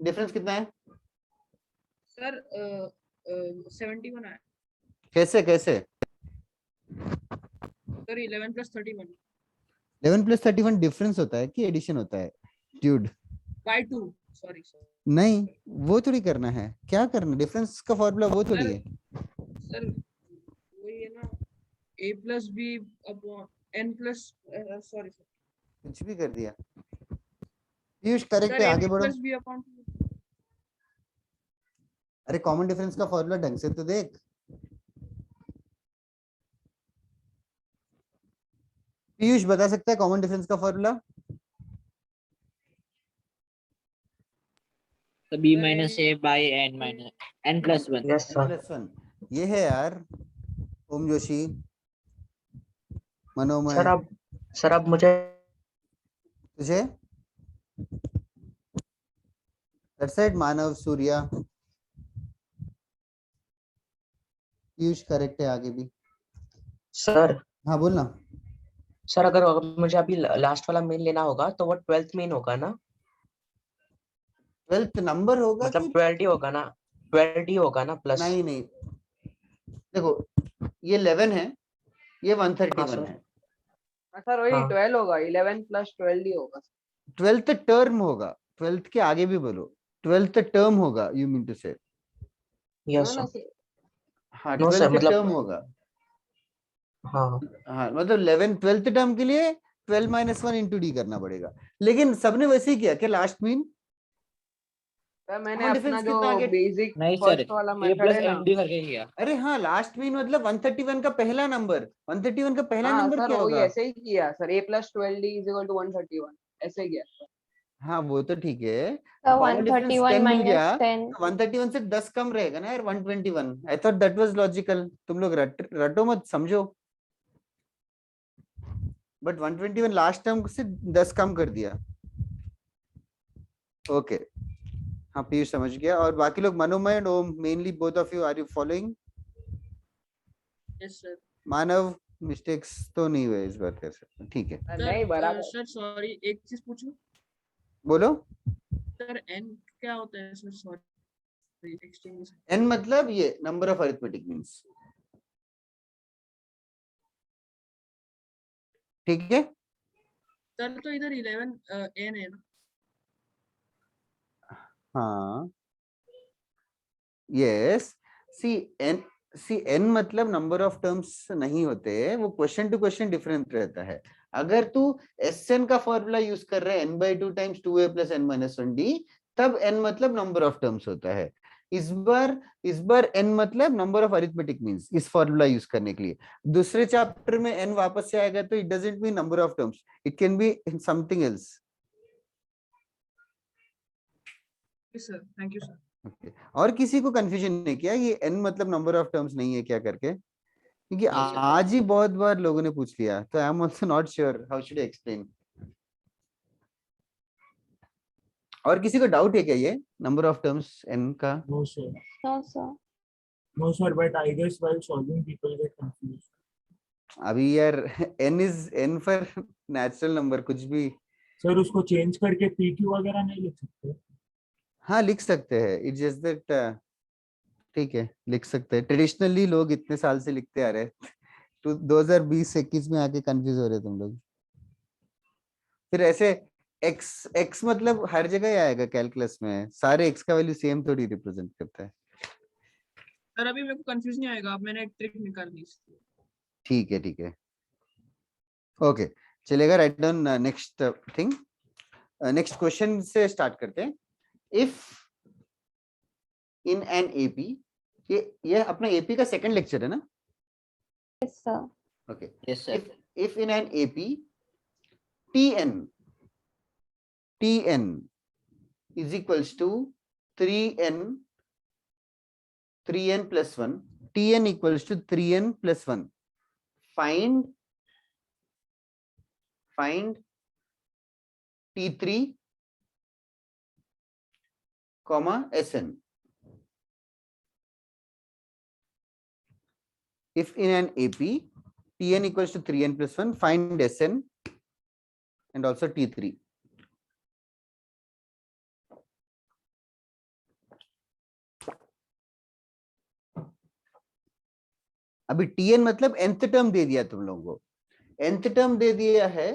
डिफरेंस कितना है सर? 71 आया कैसे कैसे? सर। 11 + 31 11 + 31 डिफरेंस होता है कि एडिशन होता है? Dude by 2, sorry sir. नहीं, वो थोड़ी करना है। क्या करना? डिफरेंस का फॉर्मूला वो थोड़ी है सर वही है ना, a + b n + sorry sir, कुछ भी कर दिया। पीयूष करेक्ट है, सर आगे a बढ़ो। + b/2। अरे कॉमन डिफरेंस का फॉर्मूला ढंग से तो देख। पीयूष बता सकता है कॉमन डिफरेंस का फॉर्मूला? तो b minus a by n plus 1. Yes sir n+1 ये है यार। ओम जोशी, मनोमय, सर अब मुझे तुझे that side, Manav, Surya, Piyush correct है, आगे भी। सर हाँ बोलना। सर अगर मुझे अभी लास्ट वाला मेन लेना होगा तो वो 12th मेन होगा ना, 12th नंबर होगा मतलब कि 12 ही होगा ना, 12 ही होगा ना प्लस। नहीं नहीं, देखो ये 11 है, ये हाँ 131 सर है। सर वही हाँ 12 होगा, 11 प्लस 12 ही होगा। 12th टर्म होगा, 12th के आगे भी बोलो, 12th टर्म होगा, यू मीन टू से। यस ना सर। हाँ नो सर 12th मतलब टर्म होगा। हाँ हाँ मतलब 12th टर्म के लिए 12 - 1 इंटू डी करना पड़ेगा, लेकिन सबने वैसे ही किया क्या लास्ट मीन? सर मैंने कॉमन अपना डिफरेंस जो कितना आ गया? बेसिक नहीं सर, फर्स्ट वाला a मेथड plus है ना, nd करके किया। अरे हाँ लास्ट मीन मतलब 131 का पहला नंबर, 131 का पहला हाँ नंबर सर क्या वही होगा? ऐसे ही किया सर, a प्लस 12d इज इक्वल टू 131 ऐसे ही किया। हाँ वो तो ठीक है, So कॉमन डिफरेंस 131 10 मिल minus गया 10. तो 131 से 10 कम रहेगा ना यार, 121। I thought that was logical. तुम लोग रटो मत, समझो। बट 121 लास्ट टर्म से 10 कम कर दिया। ओके हाँ पीयूष समझ गया। और बाकी लोग, Manomay and Om, mainly both of you, are you following? Yes sir. Manav, mistakes तो नहीं हुए इस बार कर सकते, ठीक है। नहीं बराबर। सर सॉरी एक चीज पूछूं बोलो। सर, n क्या होता है सर? Sorry exchange. n मतलब ये नंबर ऑफ अरिथमेटिक मीन्स, ठीक है। सर तो इधर 11 n है ना? हाँ yes, C N, C N मतलब नंबर ऑफ टर्म्स नहीं होते, वो क्वेश्चन टू क्वेश्चन डिफरेंट रहता है। अगर तू एस एन का फॉर्मूला यूज कर रहा है n/2 टाइम्स 2a + n-1d, तब n मतलब नंबर ऑफ टर्म्स होता है। इस बार n मतलब नंबर ऑफ अरिथमेटिक मीन्स, इस फॉर्मूला यूज करने के लिए। दूसरे चैप्टर में n वापस से आएगा तो it doesn't mean number of terms, it can be something else. Sir thank you sir. Okay. और किसी को कंफ्यूजन नहीं किया ये n मतलब नंबर ऑफ टर्म्स नहीं है क्या करके? क्योंकि नहीं सर। आज ही बहुत बार लोगों ने पूछ लिया, तो I am also not sure how should I explain. और किसी को डाउट है क्या ये नंबर ऑफ टर्म्स n का? No sir, No, sir. No sir, but I guess while solving people get confused. अभी यार n is n for natural number, कुछ भी। सर उसको चेंज करके PQ वगैरह नहीं लिख सकते? हाँ लिख सकते हैं, इट्स जस्ट दैट, ठीक है लिख सकते हैं। ट्रेडिशनली लोग इतने साल से लिखते आ रहे हैं, तो 2020-21 में आके कंफ्यूज हो रहे तुम लोग। फिर ऐसे x मतलब हर जगह ही आएगा कैलकुलस में, सारे x का वैल्यू सेम थोड़ी रिप्रेजेंट करता है। सर अभी मेरे को कंफ्यूज नहीं आएगा, अब मैंने एक ट्रिक निकाल दी इसकी। ठीक है ठीक है, ओके चलेगा। Write down next thing, next question से स्टार्ट करते हैं। इफ इन एन एपी, ये अपना एपी का सेकंड लेक्चर है ना? Yes, sir. Okay Yes sir. if in an AP Tn is equals to 3n plus 1, Tn equals to 3n plus 1, find T3 comma Sn. If in an AP Tn equals to 3n plus 1, find Sn and also T3. अभी Tn मतलब nth term दे दिया तुम लोगों को, nth term दे दिया है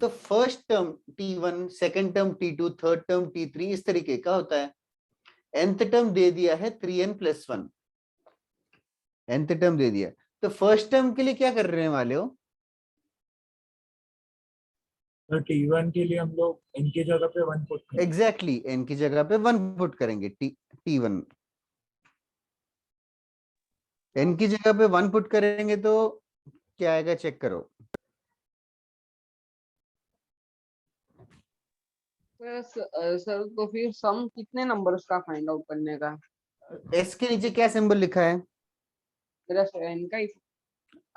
तो first term T1, second term T2, third term T3, इस तरीके का होता है। nth टर्म दे दिया है 3n plus 1, nth टर्म दे दिया, तो फर्स्ट टर्म के लिए क्या कर रहे वाले हो? तो T1 के लिए हम लोग n की जगह पे 1 पुट करेंगे। एग्जैक्टली n की जगह पे 1 पुट करेंगे, T1 n की जगह पे 1 पुट करेंगे तो क्या आएगा चेक करो। सर तो फिर सम कितने नंबर्स का फाइंड आउट करने का? एस के नीचे क्या सिंबल लिखा है? मेरा n का ही।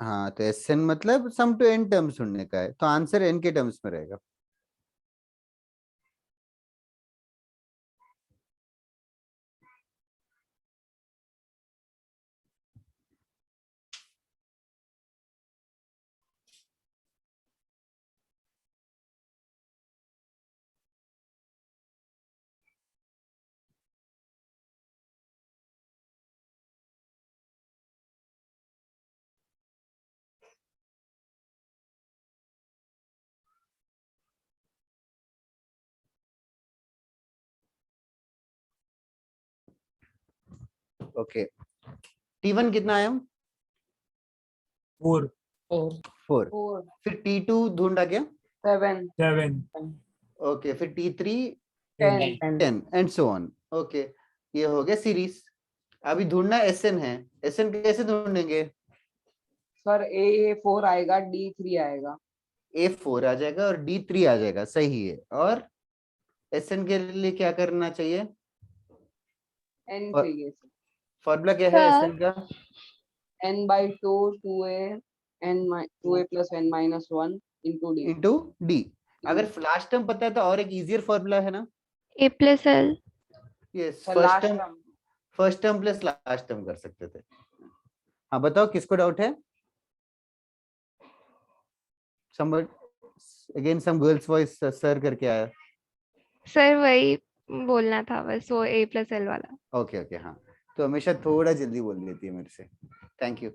हाँ, तो एस एन मतलब सम टू एन टर्म्स ढूंढने का है, तो आंसर एन के टर्म्स में रहेगा। ओके, T1 कितना आया? 4, 4। 4, फिर T2 ढूंढा क्या? 7, 7, ओके, फिर T3 10, 10 and so on. Okay, ये हो गया सीरीज। अभी ढूंढना एसएन है। एसएन कैसे ढूंढेंगे? सर A 4 आएगा, D 3 आएगा। A4 आ जाएगा और D3 आ जाएगा, सही है। और एसएन के लिए क्या करना चाहिए? n और चाहिए सर। फॉर्मूला क्या है सर एसएन का? n by 2 2a 2a plus n minus 1 into d। Into D. अगर लास्ट टर्म पता है तो और एक इजियर फॉर्मूला है ना? A+L। Yes, sir first last term, term first term plus last term कर सकते थे। हाँ बताओ, किसको डाउट है? somebody again some girl's voice sir करके आया। सर वही बोलना था बस, वो A+L वाला। ओके ओके, हाँ, तो हमेशा थोड़ा जल्दी बोल देती है मेरे से। Thank you.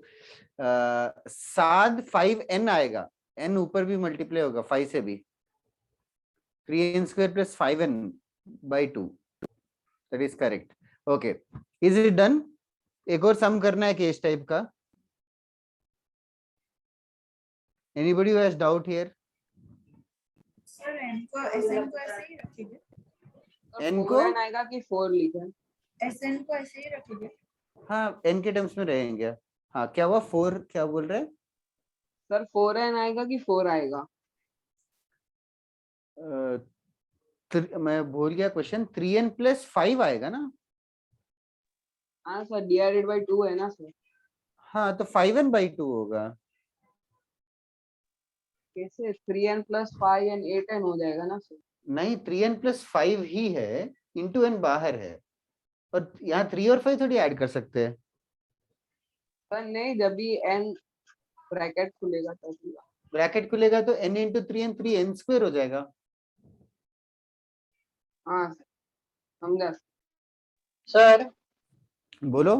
साद 5n आएगा, n ऊपर भी मल्टीप्लाई होगा 5 से भी। 3n square plus 5n by 2, that is correct. Okay, is it done? एक और सम करना है केस टाइप का। Anybody who has doubt here? Sir SN को ऐसे ही रखेंगे, n को 4n आएगा कि 4 लिखे? SN को ऐसे ही रखेंगे। हाँ n के टर्म्स में रहेंगे। हाँ, क्या हुआ? 4 क्या बोल रहे हैं? सर 4n आएगा कि 4 आएगा? मैं भूल गया क्वेश्चन। 3n plus 5 आएगा ना? हाँ सर, डिवाइडेड बाय 2 है ना सर। हाँ, तो 5n by 2 होगा। कैसे? 3n plus 5n 8n हो जाएगा ना सर। नहीं, 3n plus 5 ही है, इंटू n बाहर है, और यहाँ 3 और 5 थोड़ी ऐड कर सकते हैं। सर नहीं, जब भी n ब्रैकेट खुलेगा तभी। ब्रैकेट खुलेगा तो n into 3n 3n square हो जाएगा। हाँ सर, समझा। सर बोलो।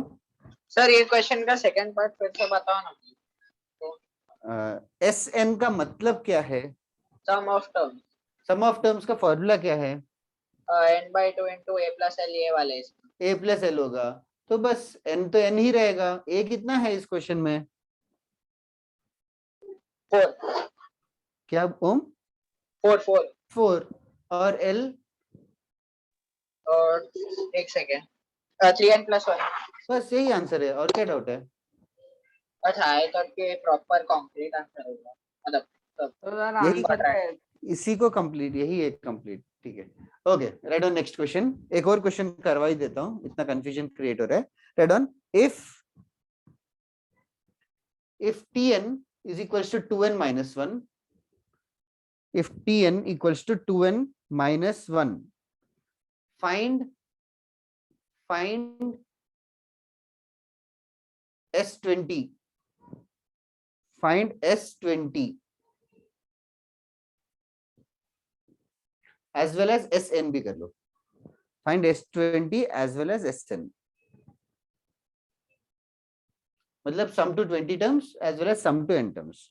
सर ये क्वेश्चन का सेकंड पार्ट फिर से बताओ ना। एस एन का मतलब क्या है? Sum of terms. Sum of terms का फॉर्मूला क्या है? n by 2 into a plus l ये वाले इसमें। a प्लस एल होगा, तो बस n तो n ही रहेगा। a कितना है इस क्वेश्चन में? 4 क्या ओम? 4 4 4। और l? और एक सेकेंड 3n plus 1। बस यही आंसर है, और क्या डाउट है? अच्छा, आई थॉट कि प्रॉपर कंक्रीट आंसर होगा, मतलब तो सर यही आंसर क्या है? इसी को कंप्लीट, यही एक कंप्लीट। ठीक है, okay, right on. Next question, एक और क्वेश्चन करवा ही देता हूँ, इतना कंफ्यूजन क्रिएट हो रहा है। Right on. if tn is equals to 2n minus 1, if tn equals to 2n minus 1, find s20, find s20 as well as sn भी कर लो। find s20 as well as sn, मतलब sum to 20 terms as well as sum to n terms।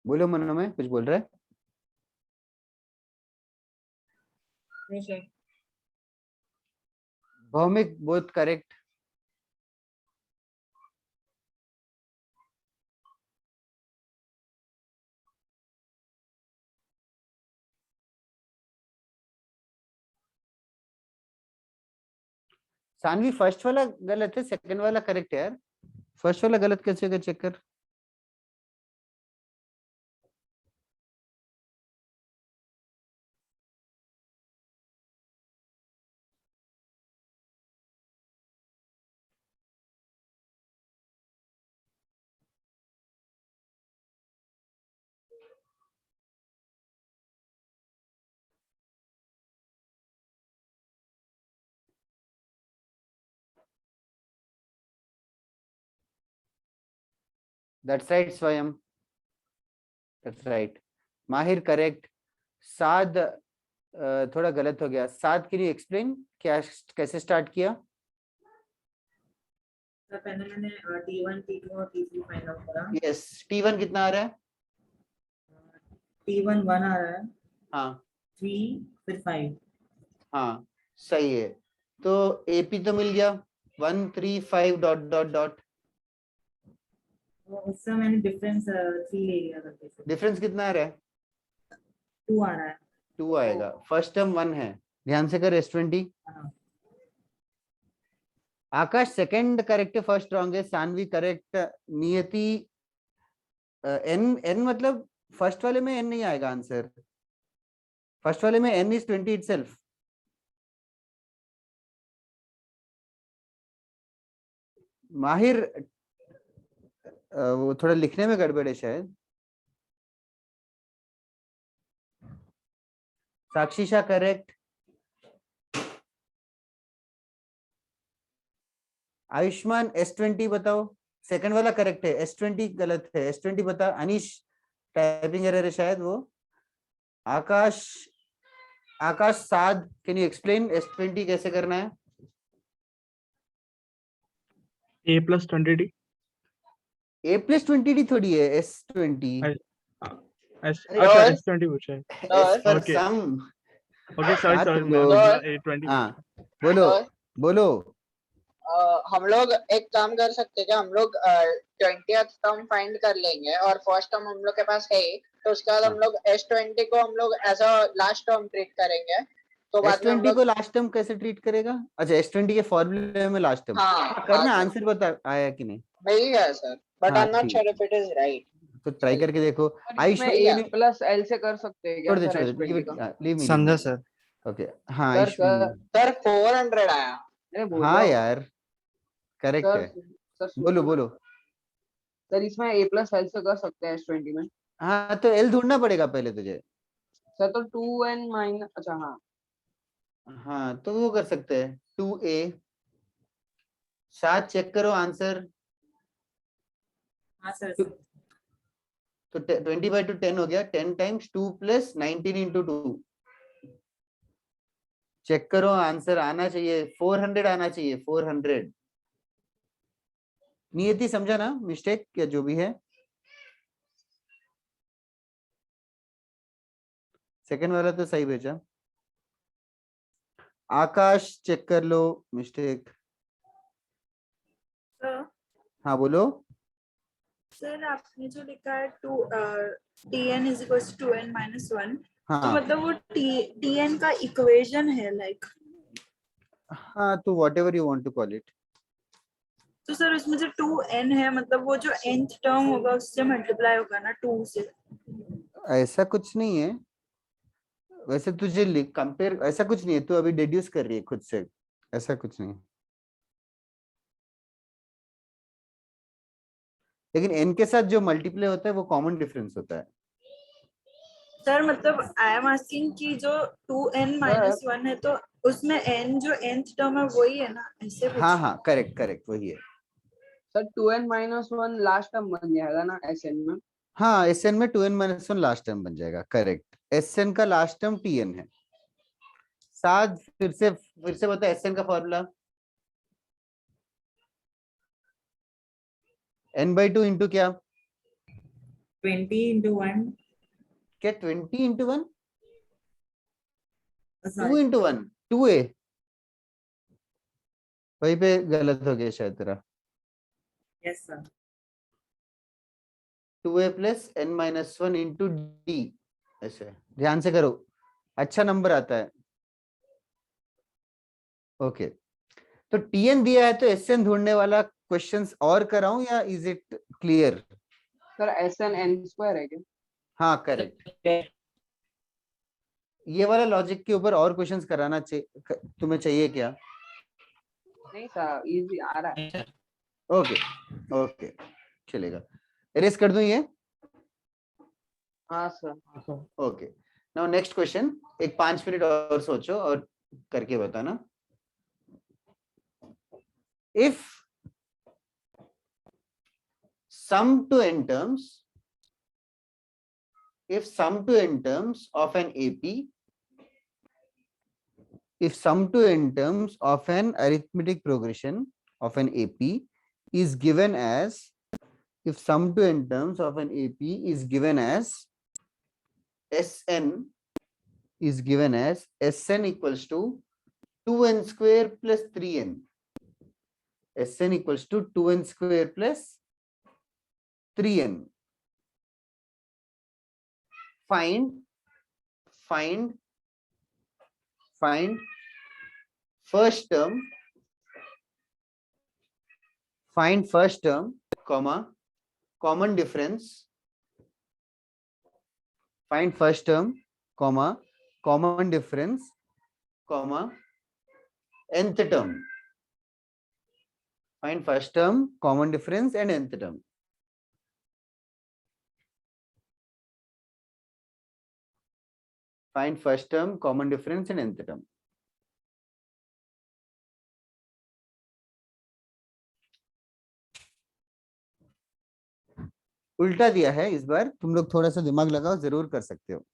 बोलो मनोमय, कुछ बोल रहा है? No, sir. Bhaumik, both correct. Saanvi first वाला गलत है, सेकंड वाला करेक्ट है यार. फर्स्ट वाला गलत कैसे होगा, चेक कर. That's right, स्वयं. That's right. माहिर करेक्ट. साद थोड़ा गलत हो गया. साद के लिए एक्सप्लेन क्या, कैसे स्टार्ट किया? सर पहले मैंने T1, T2 और T3 फाइंड आउट करा. यस. T1 कितना आ रहा है? T1 1 आ रहा है. हाँ 3 फिर 5. हाँ सही है. तो AP तो मिल गया 1 3 5 डॉट डॉट डॉट. उससे मैंने डिफरेंस 3 ले लिया था. डिफरेंस कितना आ रहा है? 2 आ रहा है. 2 आएगा. फर्स्ट टर्म 1 है, ध्यान से कर. S20. हाँ. आकाश सेकंड करेक्ट है, फर्स्ट रॉन्ग है. सानवी करेक्ट. नियति n मतलब फर्स्ट वाले में n नहीं आएगा आंसर. फर्स्ट वाले में n इज 20 इटसेल्फ. माहिर वो थोड़ा लिखने में गड़बड़ है शायद. साक्षीशा करेक्ट. आयुष्मान S20 बताओ. सेकंड वाला करेक्ट है, S20 गलत है. S20 बता. अनीश टाइपिंग एरर है शायद वो. आकाश साद, कैन यू एक्सप्लेन S20 कैसे करना है? A plus 20D. A plus 20D थोड़ी है S20. अच्छा S20 पूछा है. S for Okay. sum. Okay, sorry, sorry, मैं लोग. बोला A20. हाँ बोलो. हम लोग एक काम कर सकते हैं क्या, हम लोग 20th टर्म फाइंड कर लेंगे और फर्स्ट टर्म हम लोग के पास है, तो उसके बाद हम लोग S20 को हम लोग as a last term treat करेंगे. तो बाद में हम S20 लोग को लास्ट टर्म कैसे ट्रीट करेगा? अच्छा S20 के फॉर्मूले में लास्ट टर्म. हाँ, करना. हाँ, आंसर बता आया कि नहीं? मिल गया सर, बट हाँ, आई एम नॉट ठीक. Sure if it is right. तो ट्राई करके देखो. इसमें आयुष्मान A plus L से कर सकते हैं क्या छोड़ दे सर S20 का? Leave me. समझा सर. ओके. हाँ सर आयुष्मान. सर 400 आया. अरे बोल हाँ रहा हूँ. यार करेक्ट सर है. सर बोलो. सर इसमें A plus L से कर सकते हैं S20 में. हाँ तो L ढूंढना पड़ेगा पहले तुझे. सर तो 2n माइनस, अच्छा हाँ. हाँ तो वो कर सकते हैं 2A. साथ चेक करो आंसर. हाँ सर. तो 20/2 10 हो गया. 10 times 2 plus 19 into 2. चेक करो आंसर आना चाहिए. 400 आना चाहिए. 400. नियति समझा ना मिस्टेक या जो भी है? सेकंड वाला तो सही भेजा. आकाश चेक कर लो मिस्टेक. हाँ बोलो. सर आपने जो लिखा है Tn is equals to 2n minus 1, तो हाँ मतलब वो Tn का इक्वेशन है लाइक. हाँ तो what you want to call it. तो सर उसमें जो 2n है मतलब वो जो nth टर्म होगा उससे मल्टीप्लाई होगा ना 2 से. ऐसा कुछ नहीं है वैसे. तुझे कंपेयर ऐसा कुछ नहीं है. तू अभी डिड्यूस कर रही है खुद से. ऐसा कुछ नहीं. लेकिन n के साथ जो मल्टीप्लाई होता है वो कॉमन डिफरेंस होता है. सर मतलब आई एम आस्किंग कि जो 2n minus 1 है तो उसमें n जो nth टर्म है वही है ना, ऐसे कुछ. हाँ करेक्ट वही है. Sir 2n minus 1 last term बन जाएगा ना Sn में. हाँ Sn में 2n-1 लास्ट टर्म बन जाएगा. करेक्ट. Sn का लास्ट टर्म Tn है. साथ फिर से बता Sn का फॉर्मूला. n/2 इंटू क्या? 20 into 1. क्या 20 into 1? 2 Sorry. into 1, 2a. वहीं पे गलत हो गया शायद तेरा. Yes, sir. 2a plus n minus 1 into d. ऐसे ध्यान से करो, अच्छा नंबर आता है. ओके, तो tn दिया है तो sn ढूंढने वाला क्वेश्चंस और कराऊं या is it clear? Sir SN n square है क्या? हाँ करेक्ट. ये वाला लॉजिक के ऊपर और क्वेश्चंस कराना चाहिए, तुम्हें चाहिए क्या? नहीं सर, इजी आ रहा है. ओके ओके चलेगा. एरेज कर दूं ये? हाँ sir. Okay, now next question. एक 5 मिनट और सोचो और करके बताना. If sum to n terms, if sum to n terms of an AP, if sum to n terms of an arithmetic progression of an AP is given as, if sum to n terms of an AP is given as Sn, is given as Sn equals to 2n square plus 3n. Sn equals to 2n square plus 3n. Find first term, find first term, comma, common difference, find first term, comma, common difference, comma, nth term. Find first term, common difference and nth term. Find first term, common difference and nth term. उल्टा दिया है इस बार, तुम लोग थोड़ा सा दिमाग लगाओ, जरूर कर सकते हो.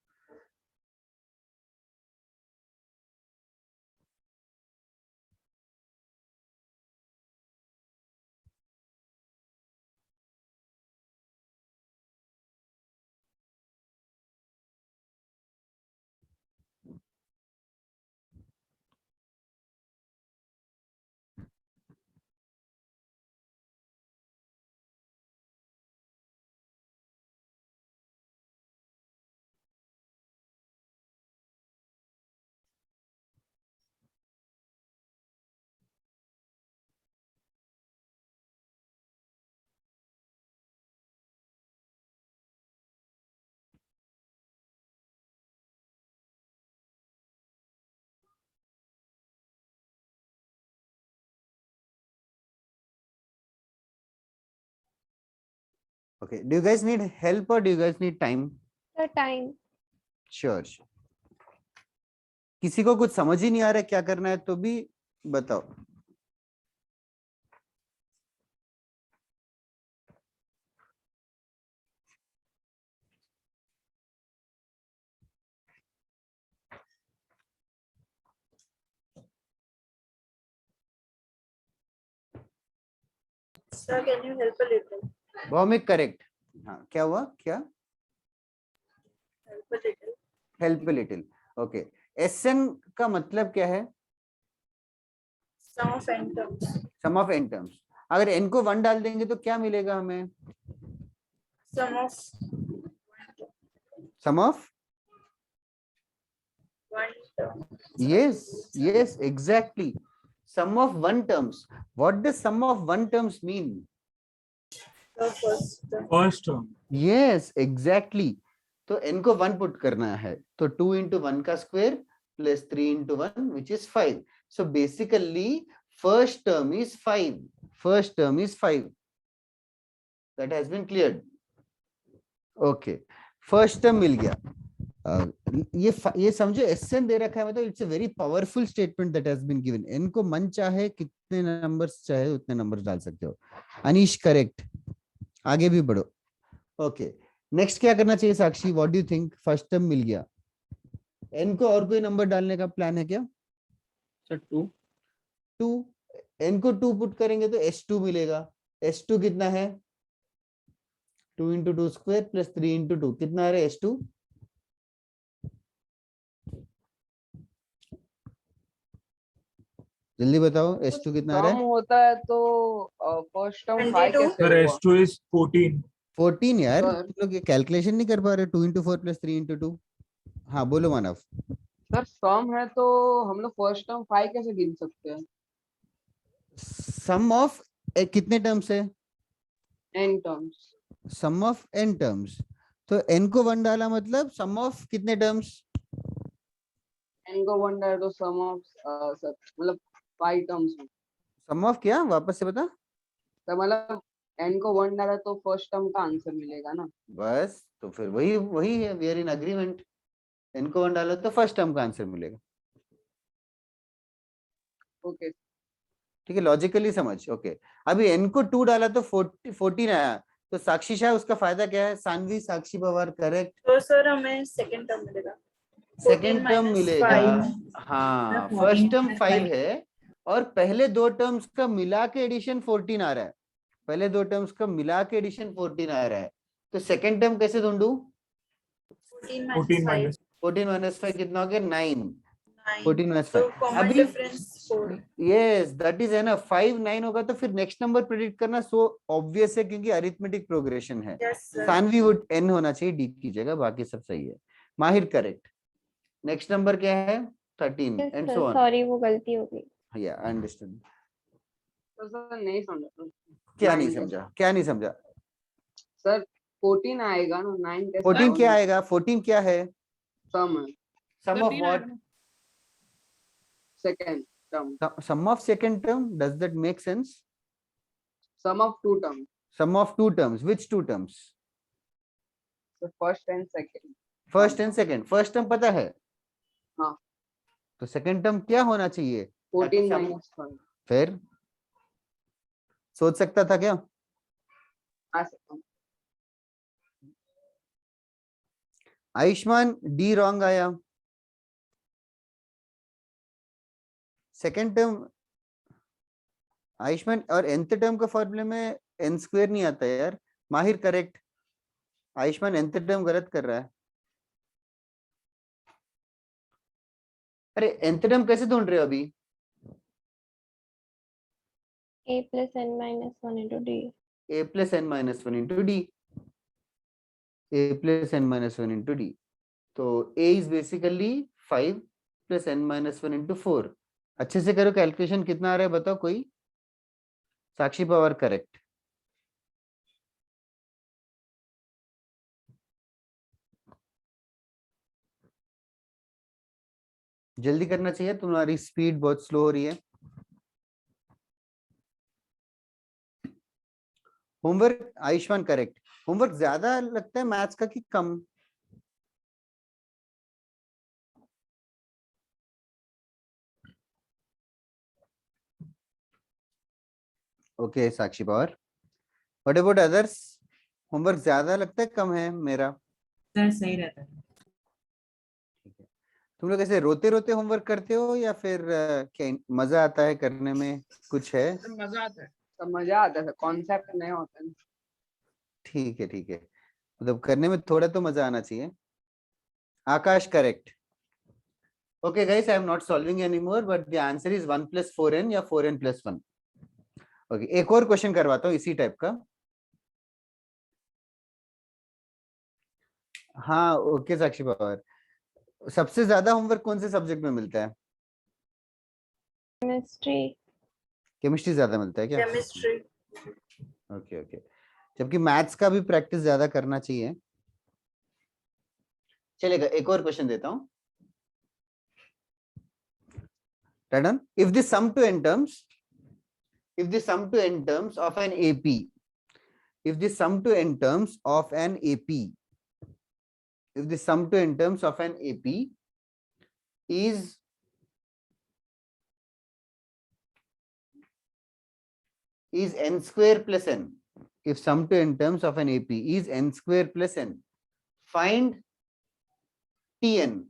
Okay, do you guys need help or do you guys need time? The time. Sure. किसी को कुछ समझ ही नहीं आ रहा है क्या करना है तो भी बताओ. Sir, can you help a little? Bhaumik correct. हाँ क्या हुआ, क्या? Help a little. Help little. Okay, Sn का मतलब क्या है? Sum of n terms. Sum of n terms. अगर n को 1 डाल देंगे तो क्या मिलेगा हमें? Sum of sum of, one term. yes exactly, sum of 1 terms. What does sum of 1 terms mean? The first term. First term. Yes exactly. तो n को 1 पुट करना है तो 2 into 1 का square plus 3 into 1 which is 5. So basically first term is 5. First term is 5. That has been cleared. Okay, first term मिल गया. ये समझो Sn दे रखा है मतलब it's a very powerful statement that has been given. n को मन चाहे कितने नंबर्स चाहे उतने नंबर्स डाल सकते हो. अनीश करेक्ट. आगे भी बढ़ो. ओके, नेक्स्ट क्या करना चाहिए Sakshi? What do you think? First term मिल गया, n को और कोई नंबर डालने का प्लान है क्या? सर 2. 2. n को 2 पुट करेंगे तो s2 मिलेगा. s2 कितना है? 2 into 2 square plus 3 into 2 कितना आ रहा है S2? जल्दी बताओ S2 कितना आ रहा सम है? होता है तो फर्स्ट टर्म 5 22? कैसे Sir, हुआ? S2 is 14. 14 यार, सर तुम लोग ये कैलकुलेशन नहीं कर पा रहे? 2 into 4 plus 3 into 2. हाँ बोलो मानव. सर सम है तो हम लोग फर्स्ट टर्म 5 कैसे गिन सकते हैं? सम ऑफ कितने टर्म्स है? n terms. Sum of n terms. तो n को 1 डाला मतलब सम ऑफ कितने टर्म्स? n को 1 डाले तो सम ऑफ सर मतलब 5 टर्म्स। सम ऑफ क्या, वापस से बता. तो मतलब n को 1 डाला तो फर्स्ट टर्म का आंसर मिलेगा ना? बस तो फिर वही वही है, we are in agreement. n को 1 डालो तो फर्स्ट टर्म का आंसर मिलेगा. ओके। ठीक है, लॉजिकली समझ. ओके, अभी n को 2 डाला तो 14 आया. तो साक्षी शाह उसका फायदा क्या है? सानवी, साक्षी पवार, करेक्ट. तो सर हमें सेकंड टर्म मिलेगा। सेकेंड टर्म minus मिलेगा. 5. हाँ, 14 फर्स्ट टर्म minus 5 5. है और पहले दो टर्म्स का मिला के एडिशन 14 आ रहा है. पहले दो टर्म्स का मिला के एडिशन 14 आ रहा है. तो सेकेंड टर्म कैसे ढूंढूं? 14 minus 14 माइनस 5 कितना हो गया? 9. 14 माइनस तो 5. कॉमन अभी डिफरेंस 4. यस दैट इज है ना. 5 9 होगा तो फिर नेक्स्ट नंबर प्रेडिक्ट करना सो ऑब्वियस है क्योंकि अरिथमेटिक प्रोग्रेशन है. Yes sir. Saanvi would n होना चाहिए d की जगह, बाकी सब सही है. माहिर करेक्ट. नेक्स्ट नंबर क्या है? 13 एंड सो ऑन. सॉरी वो गलती हो गई। या अंडरस्टूड. तो सर नहीं समझा। क्या नहीं 9 समझा? क्या नहीं समझा? सर 14 आएगा ना, 9 कैसे? 14 क्या आएगा? 14 क्या है? सम है। Sum of what? Second term. Sum of second term. Does that make sense? Sum of 2 term. Sum of two terms. Which two terms? Sir first and second. First and second. First term पता है. हाँ। तो second term क्या होना चाहिए? 14 ताकि minus 5 फिर सोच सकता था क्या? आ सकता हूँ। आयुष्मान डी रॉन्ग आया. सेकंड टर्म आयुष्मान और nth टर्म का फॉर्मूले में n स्क्वायर नहीं आता यार. माहिर करेक्ट. आयुष्मान nth टर्म गलत कर रहा है. अरे nth टर्म कैसे ढूंढ रहे हो अभी? a plus n minus 1 into d. a plus n minus 1 into d. a plus n minus 1 into d. तो a is basically 5 plus n minus 1 into 4. अच्छे से करो कैलकुलेशन. कितना आ रहा है बताओ कोई? साक्षी पवार करेक्ट. जल्दी करना चाहिए, तुम्हारी स्पीड बहुत स्लो हो रही है. Homework Ayushman correct. होमवर्क ज्यादा लगता है मैथ्स का कि कम? Okay Sakshi Pawar. What about others? Homework ज्यादा लगता है कम है मेरा? सर सही रहता है। तुम लोग ऐसे रोते रोते होमवर्क करते हो या फिर क्या मजा आता है करने में? कुछ है? मजा आता है। तो मजा आता है, कॉन्सेप्ट नया होता है। ठीक है ठीक है, मतलब करने में थोड़ा तो मजा आना चाहिए. Aakash correct. Okay guys, I am not solving anymore but the answer is 1 plus 4n या 4n plus 1. ओके, एक और क्वेश्चन करवाता हूँ इसी टाइप का. हाँ ओके साक्षी पवार. सबसे ज्यादा होमवर्क कौन से सब्जेक्ट में मिलता है? केमिस्ट्री. केमिस्ट्री ज्यादा मिलता है क्या? केमिस्ट्री. Okay okay. जबकि मैथ्स का भी प्रैक्टिस ज्यादा करना चाहिए. चलेगा, एक और क्वेश्चन देता हूं. Done? If the sum to n terms, if the sum to n terms of an AP, if the sum to n terms of an AP, if the sum to n terms of an AP is n square plus n, if sum to n terms of an AP is n square plus n, find Tn,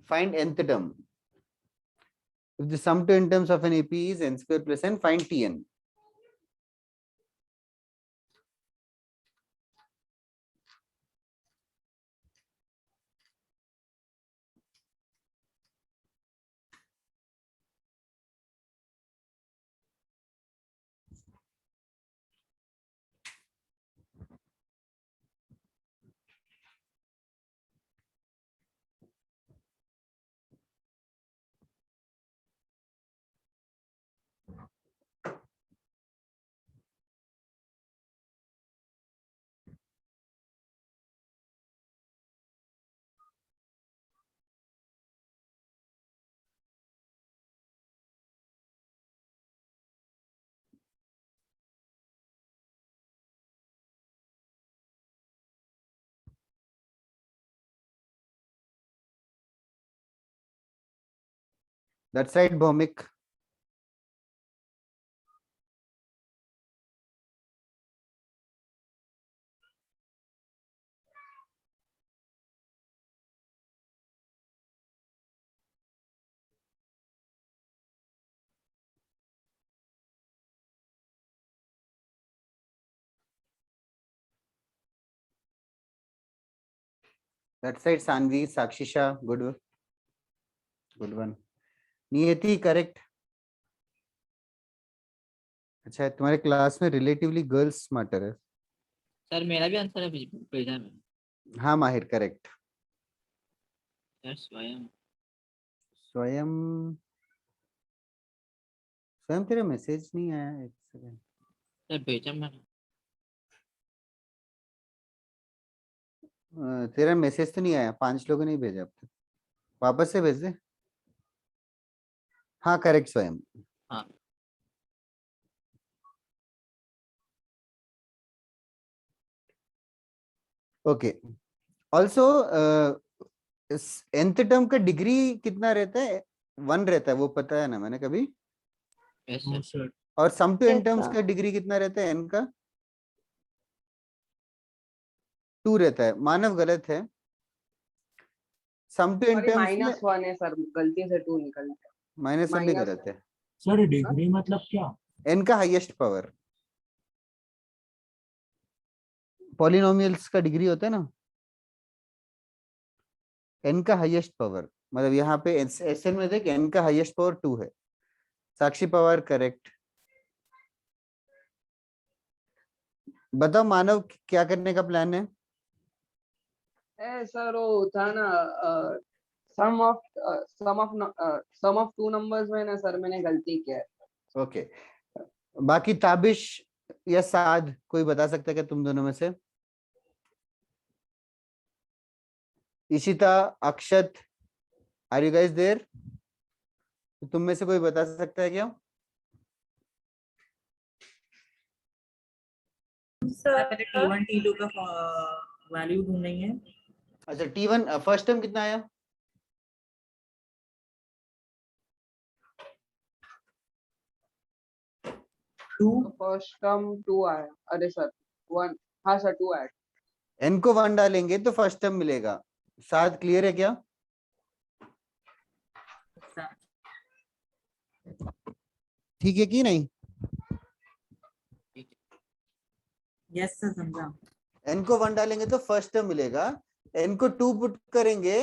find nth term. If the sum to n terms of an AP is n square plus n, find Tn. That's right, Bhomik. That's right, Sanvi, Sakshisha, good one. नियति correct. अच्छा, तुम्हारे class में relatively girls smarter है. Sir मेरा भी answer है भेजा में. हाँ माहिर, करेक्ट. सर स्वयं स्वयं तेरा मैसेज नहीं आया. एक सेकंड. सर भेजा मैंने. तेरा मैसेज तो नहीं आया. 5 लोगों ने भेजा अब तक. वापस से भेज दे. हाँ करेक्ट स्वयं. हाँ. ओके. ऑल्सो nth टर्म का डिग्री कितना रहता है? 1 रहता है, वो पता है ना मैंने कभी. Yes No, sir. sir. और sum to n Yes, terms sir. का डिग्री कितना रहता है? n का 2 रहता है. मानव गलत है. सम टू n टर्म्स में -1 है सर, गलती से 2 निकल गया. -1 भी minus- गलत है. सर डिग्री मतलब क्या? n का हाईएस्ट पावर. पॉलिनोमियल्स का डिग्री होता है ना, n का हाईएस्ट पावर. मतलब यहाँ पे एसएन में देख, n का हाईएस्ट पावर 2 है. साक्षी पवार करेक्ट. बताओ मानव, क्या करने का प्लान है? सर वो था ना सम ऑफ 2 नंबर्स में ना सर मैंने गलती किया है. ओके. बाकी ताबिश या साद कोई बता सकता है क्या तुम दोनों में से? इशिता, अक्षत, आर यू गाइस देयर? तुम में से कोई बता सकता है क्या? पहले T1 T2 का वैल्यू ढूंढनी है. अच्छा, T1 फर्स्ट टर्म कितना आया? फर्स्ट टर्म 2 आया. अरे सर 1. हाँ सर 2 आया. n को 1 डालेंगे तो फर्स्ट टर्म मिलेगा. साथ क्लियर है क्या? ठीक है कि नहीं? यस सर, समझा. n को 1 डालेंगे तो फर्स्ट टर्म मिलेगा. n को 2 पुट करेंगे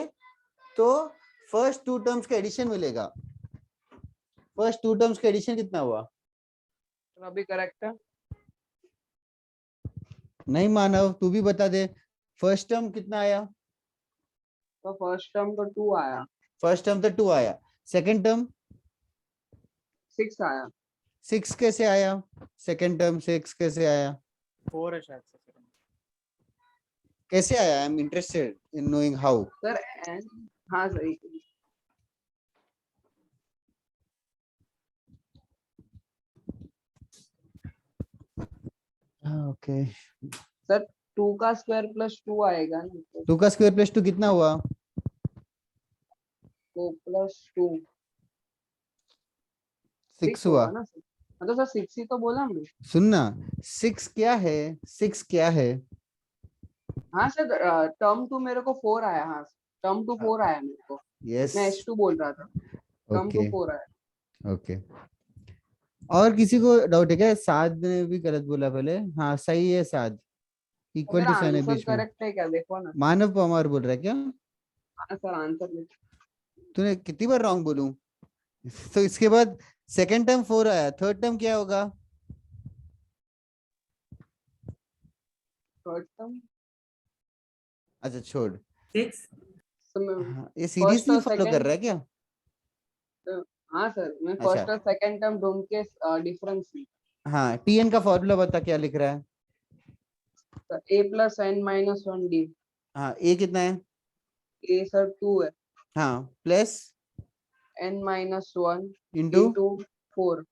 तो फर्स्ट 2 टर्म्स का एडिशन मिलेगा. फर्स्ट 2 टर्म्स का एडिशन कितना हुआ? अभी करेक्ट है. नहीं मानव, तू भी बता दे. फर्स्ट टर्म कितना आया? तो फर्स्ट टर्म तो 2 आया. फर्स्ट टर्म तो 2 आया. सेकंड टर्म 6 आया. 6 कैसे आया? सेकंड टर्म 6 कैसे आया? 4 है शायद से. कैसे आया? I am interested in knowing how. Sir हाँ सर. ओके. सर 2 का स्क्वायर प्लस 2 आएगा ना. 2 का स्क्वायर प्लस 2 कितना हुआ? 2 प्लस 2 6 हुआ. ना सर. मतलब सर 6 ही तो बोला मैं. सुनना, 6 क्या है? 6 क्या है? हाँ सर टर्म 2 मेरे को 4 आया. हाँ टर्म 2 4 आया मेरे को. यस. मैं H2 बोल रहा था. टर्म 2 ओके 4 आया. ओके. और किसी को डाउट है क्या? साद ने भी गलत बोला पहले. हाँ सही है साद. इक्वल टू साइन है आंसर बीच में. करेक्ट है क्या? देखो ना. मानव पवार बोल रहा है क्या? हाँ सर आंसर. तूने कितनी बार रॉन्ग बोलूं? तो इसके बाद सेकंड टर्म 4 आया. थर्ड टर्म क्या होगा? थर्ड टर्म अच्छा छोड़. 6. हाँ, ये सीरीज ही फॉलो कर रहा है क्या? हाँ सर मैं अच्छा. फर्स्ट और सेकंड टर्म ढूंढ के डिफरेंस. हाँ, टीएन का फॉर्मूला बता, क्या लिख रहा है? a plus n minus 1d. हाँ, ए कितना है? a सर 2 है. हाँ, plus n minus 1 into into 4.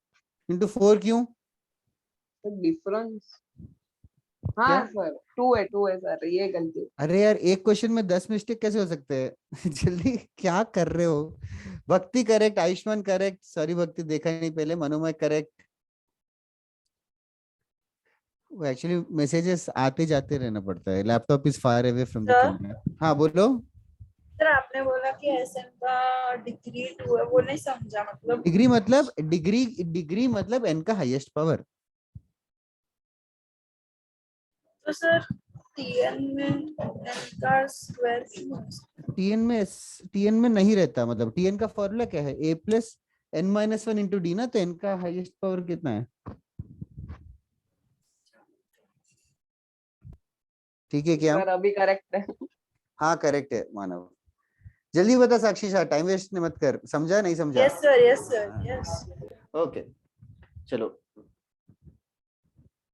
Into 4 क्यों? डिफरेंस. हाँ सर 2 है सर, ये गलती. अरे यार, एक क्वेश्चन में 10 मिस्टेक कैसे हो सकते हैं? जल्दी क्या कर रहे हो? भक्ति करेक्ट, आयुष्मान करेक्ट, सॉरी भक्ति देखा नहीं पहले, मनोमय करेक्ट। वो एक्चुअली मैसेजेस आते जाते रहना पड़ता है, laptop is far away from the Sir? Camera. हाँ बोलो। सर आपने बोला कि एसएन का डिग्री 2 है, वो नहीं समझा मतलब। डिग्री मतलब n का हाईएस्ट पावर। तो सर टीएन में n का स्क्वायर क्यों है? टीएन में नहीं रहता, मतलब टीएन का फॉर्मूला क्या है, a plus n minus one into D ना, तो n का हाईएस्ट पावर कितना है? ठीक है क्या? सर अभी करेक्ट है। हाँ करेक्ट है मानव। जल्दी बता साक्षी शाह, टाइम वेस्ट मत कर, समझा नहीं समझा? Yes sir, yes sir, yes. Okay चलो,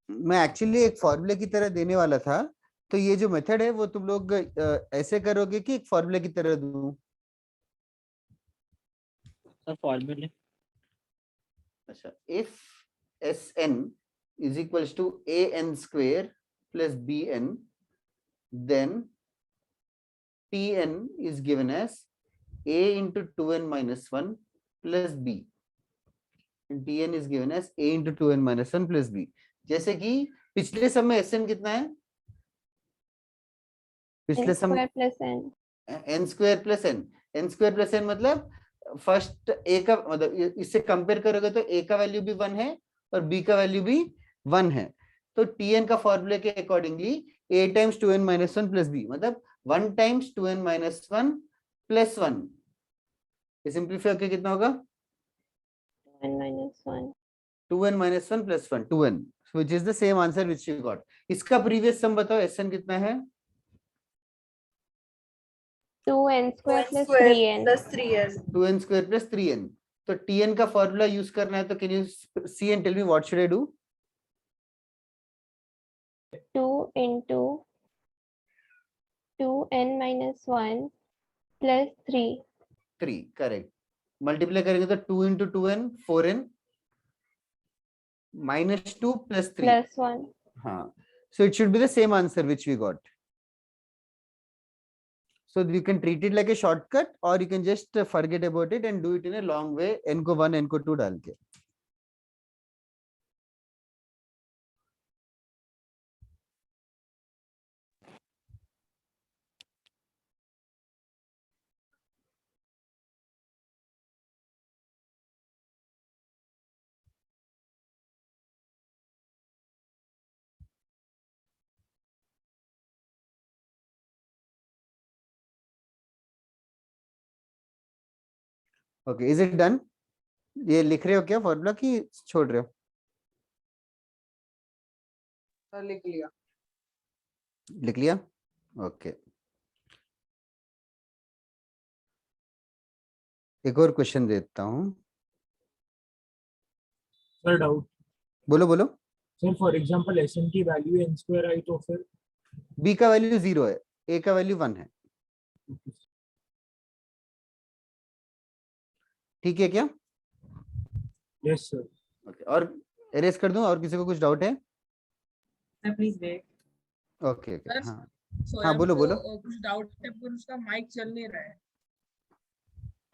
मैं एक्चुअली एक फॉर्मूले की तरह देने वाला था, तो ये जो मेथड है वो तुम लोग ऐसे करोगे कि एक फॉर्मूले की तरह दूं? सर फॉर्मूले। अच्छा, if Sn is equals to an square plus bn, then Tn is given as a into 2n minus 1 plus b, and Tn is given as a into 2n minus 1 plus b। जैसे कि पिछले सम में Sn कितना है? पिछले सम n plus n। n square plus n, n square plus n मतलब first a का, मतलब इससे कंपेयर करोगे तो a का वैल्यू भी 1 है और b का वैल्यू भी 1 है, तो tn का फॉर्मूले के accordingly a times 2n minus 1 plus b मतलब 1 टाइम्स 2n माइनस 1 प्लस 1, ये सिंप्लीफाई करके कितना होगा? 2n minus 1। 2n minus 1 plus 1, 2n, which is the same answer which you got। इसका प्रीवियस सम बताओ, Sn कितना है? 2n square plus square 3n। plus 3n। 2n square plus 3n, तो tn का फॉर्मूला यूज करना है, तो can you see and tell me what should I do? 2 into 2n minus 1 plus 3। 3 correct, multiply करेंगे तो 2 into 2n 4n minus 2 plus 3 plus 1। हाँ, so it should be the same answer which we got, so you can treat it like a shortcut or you can just forget about it and do it in a long way, n को 1 n को 2 डाल के। Okay, is it done? ये लिख रहे हो क्या formula कि छोड़ रहे हो? सर लिख लिया। लिख लिया? ओके, एक और क्वेश्चन देता हूँ। Sir doubt. बोलो बोलो। सर फॉर एग्जांपल Sn की वैल्यू n स्क्वायर आई तो फिर b का वैल्यू 0 है, a का वैल्यू 1 है, ठीक है क्या? Yes sir. ओके, और एरेज कर दूं? और किसी को कुछ डाउट है? Sir, please wait. Okay okay, sir, हाँ सोएब बोलो, को, बोलो। कुछ डाउट है पर उसका माइक चल नहीं रहा है।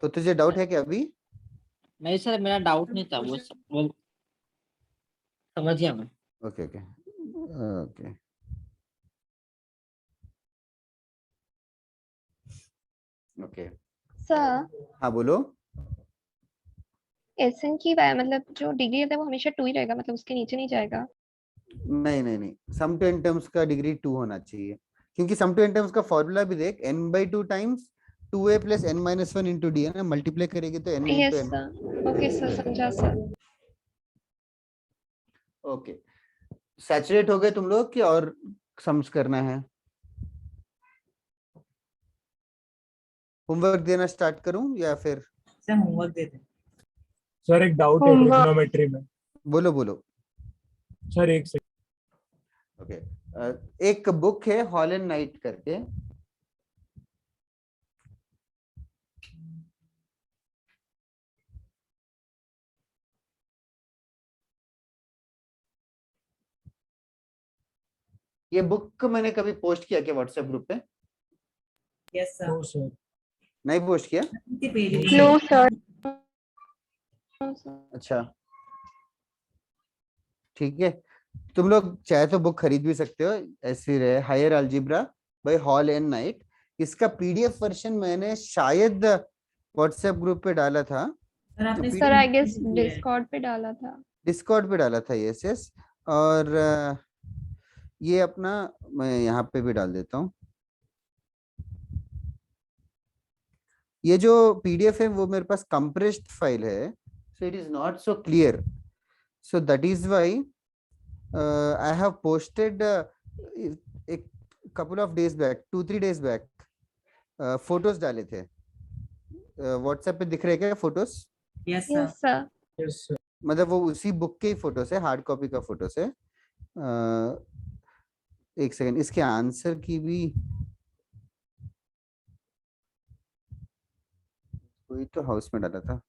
तो तुझे डाउट है क्या अभी? नहीं सर, मेरा डाउट नहीं था, वो समझ गया मैं। Okay okay okay okay, sir हाँ बोलो। Sn की मतलब जो डिग्री है वो हमेशा 2 ही रहेगा, मतलब उसके नीचे नहीं जाएगा? नहीं नहीं नहीं, सम टू n टर्म्स का डिग्री 2 होना चाहिए, क्योंकि सम टू n टर्म्स का फॉर्मूला भी देख, n/2 times 2a plus n minus 1 into D है ना, मल्टीप्लाई करेंगे तो n yes into n। Sir, okay sir, समझा सर। ओके, सैचुरेट हो गए तुम लोग कि और सम्स करना है? होमवर्क देना स्टार्ट करूं या फिर? Sir, homework दे दें। सर एक डाउट है ट्रिग्नोमेट्री में। बोलो बोलो। सर एक सेकंड। ओके, एक बुक है हॉल एंड नाइट करके, ये बुक मैंने कभी पोस्ट किया क्या व्हाट्सएप ग्रुप पे? Yes, sir. No sir. नहीं पोस्ट किया? No, sir. No, sir. अच्छा ठीक है, तुम लोग चाहे तो बुक खरीद भी सकते हो, ऐसी रहे higher algebra by Hall and Knight. इसका पीडीएफ वर्जन मैंने शायद व्हाट्सएप ग्रुप पे डाला था, सर आपने तो Sir, I guess screen दिया है। Discord पे डाला था. डिस्कॉर्ड पे डाला था, यस यस। और ये अपना मैं यहाँ पे भी डाल देता हूँ। ये जो पीडीएफ है वो मेरे पास कंप्रेस्ड फाइल है, so it is not so clear, so that is why I have posted एक couple of days back, 2-3 days back, photos डाले थे। व्हाट्सएप पे दिख रहे क्या photos? Yes, sir. Yes, sir. Yes, sir. मतलब वो उसी बुक के ही फोटोज है, हार्ड कॉपी का फोटोज है। एक सेकंड, इसके आंसर की भी कोई तो हाउस में डाला था।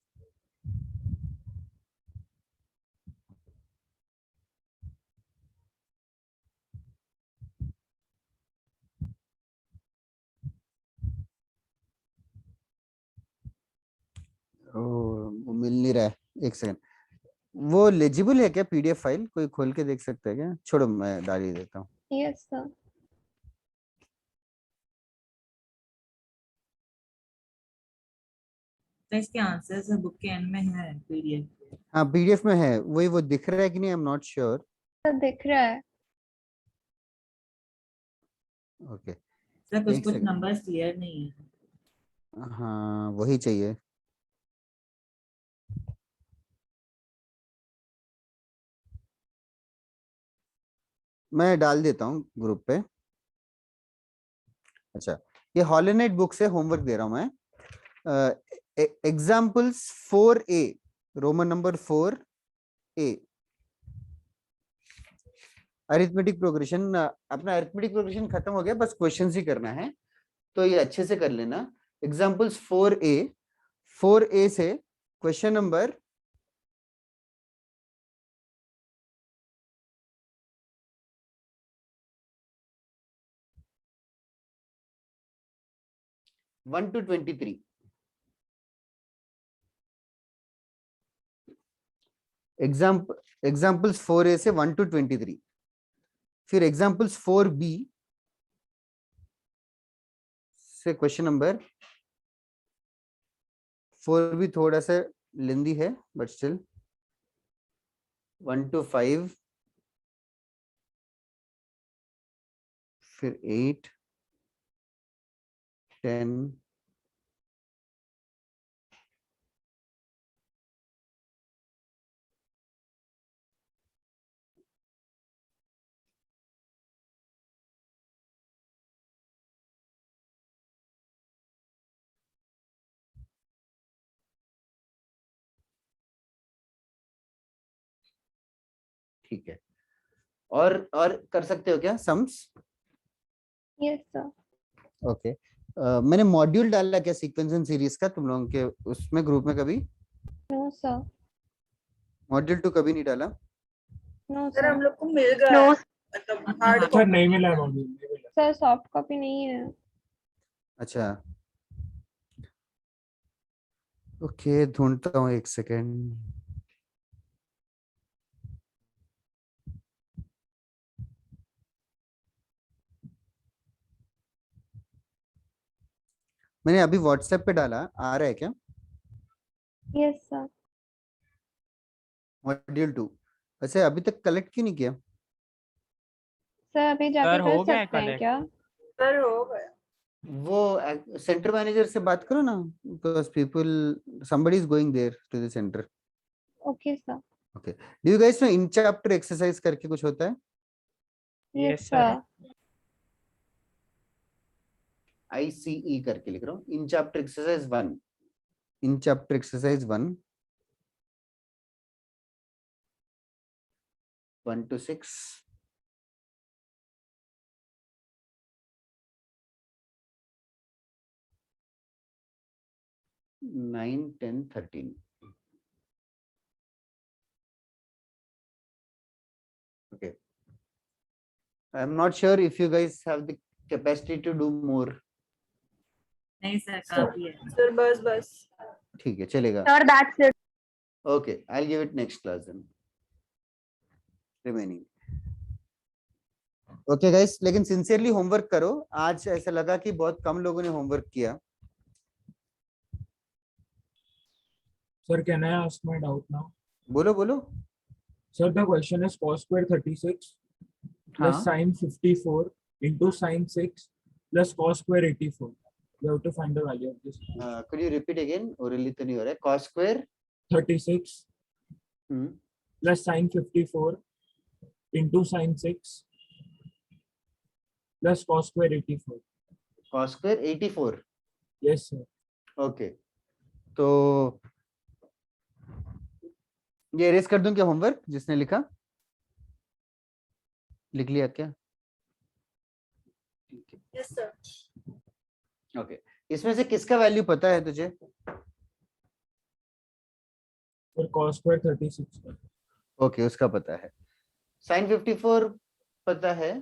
वो मिल नहीं रहा है, एक सेकंड। वो लेजिबल है क्या पीडीएफ फाइल? कोई खोल के देख सकता है क्या? छोड़ो मैं डाल ही देता हूँ। Yes, sir. तो इसके आंसर्स बुक के एंड में है पीडीएफ। हाँ पीडीएफ में है, वही वो दिख रहा है कि नहीं, आई एम नॉट श्योर। Sir, दिख रहा है. ओके सर कुछ एक कुछ सेकंड। नंबर्स क्लियर नहीं है। हाँ वही चाहिए। मैं डाल देता हूँ ग्रुप पे। अच्छा, ये हॉलिनेट बुक से होमवर्क दे रहा हूँ मैं। Examples 4A, Roman number 4A, arithmetic progression. अपना अरिथमेटिक प्रोग्रेशन खत्म हो गया, बस क्वेश्चंस ही करना है, तो ये अच्छे से कर लेना। एग्जाम्पल्स 4A से question number 1 to 23। Examples 4A से 1 to 23। फिर एग्जाम्पल्स 4B से क्वेश्चन नंबर 4 भी थोड़ा सा लेंदी है बट स्टिल 1 to 5, फिर 8, 10, ठीक है। और कर सकते हो क्या सम्स? Yes, sir. ओके मैंने मॉड्यूल डाला क्या सीक्वेंस एंड सीरीज का तुम लोगों के उसमें ग्रुप में? कभी No, sir. मॉड्यूल 2 कभी नहीं डाला? No, sir sir. हम लोग को मिल गया No, है, मतलब हार्ड सर नहीं मिला है मॉड्यूल, नहीं मिला। sir, soft copy नहीं है. अच्छा ओके, ढूंढता हूँ एक सेकेंड। मैंने अभी व्हाट्सएप पे डाला, आ रहा है क्या Yes, sir. मॉड्यूल 2? वैसे अभी तक कलेक्ट क्यों नहीं किया? सर अभी जाके सर कर हो गया है सकते हैं collect? क्या? सर हो गया। वो सेंटर मैनेजर से बात करो ना, because people somebody is going there to the center. Okay, sir. Okay, do you guys know in chapter exercise करके कुछ होता है? Yes, Yes, sir. sir. ICE करके लिख रहा हूँ, in chapter exercise 1, in chapter exercise 1, 1 to 6, nine, 10, 13. Okay, I'm not sure if you guys have the capacity to do more. नहीं sir काफी है। सर बस ठीक है चलेगा. Sir, that's it. Okay, I'll give it next class then. Remaining. Okay guys, लेकिन sincerely homework करो. आज ऐसा लगा कि बहुत कम लोगों ने होमवर्क किया. Sir, can I ask my doubt now? बोलो बोलो. Sir, the question is cos square 36 plus हाँ. sin 54 into sin 6 plus cos square 84. You have to find the value of this. Could you repeat again? Orally तो नहीं हो रहा है. Cos square 36 plus sin 54 into sin 6 plus cos square 84. cos square 84. Yes, sir. Okay. तो ये erase कर दूं क्या होमवर्क जिसने लिखा? लिख लिया क्या? Yes sir. ओके. इसमें से किसका वैल्यू पता है तुझे? For cos square 36. ओके उसका पता है. sin 54 पता है.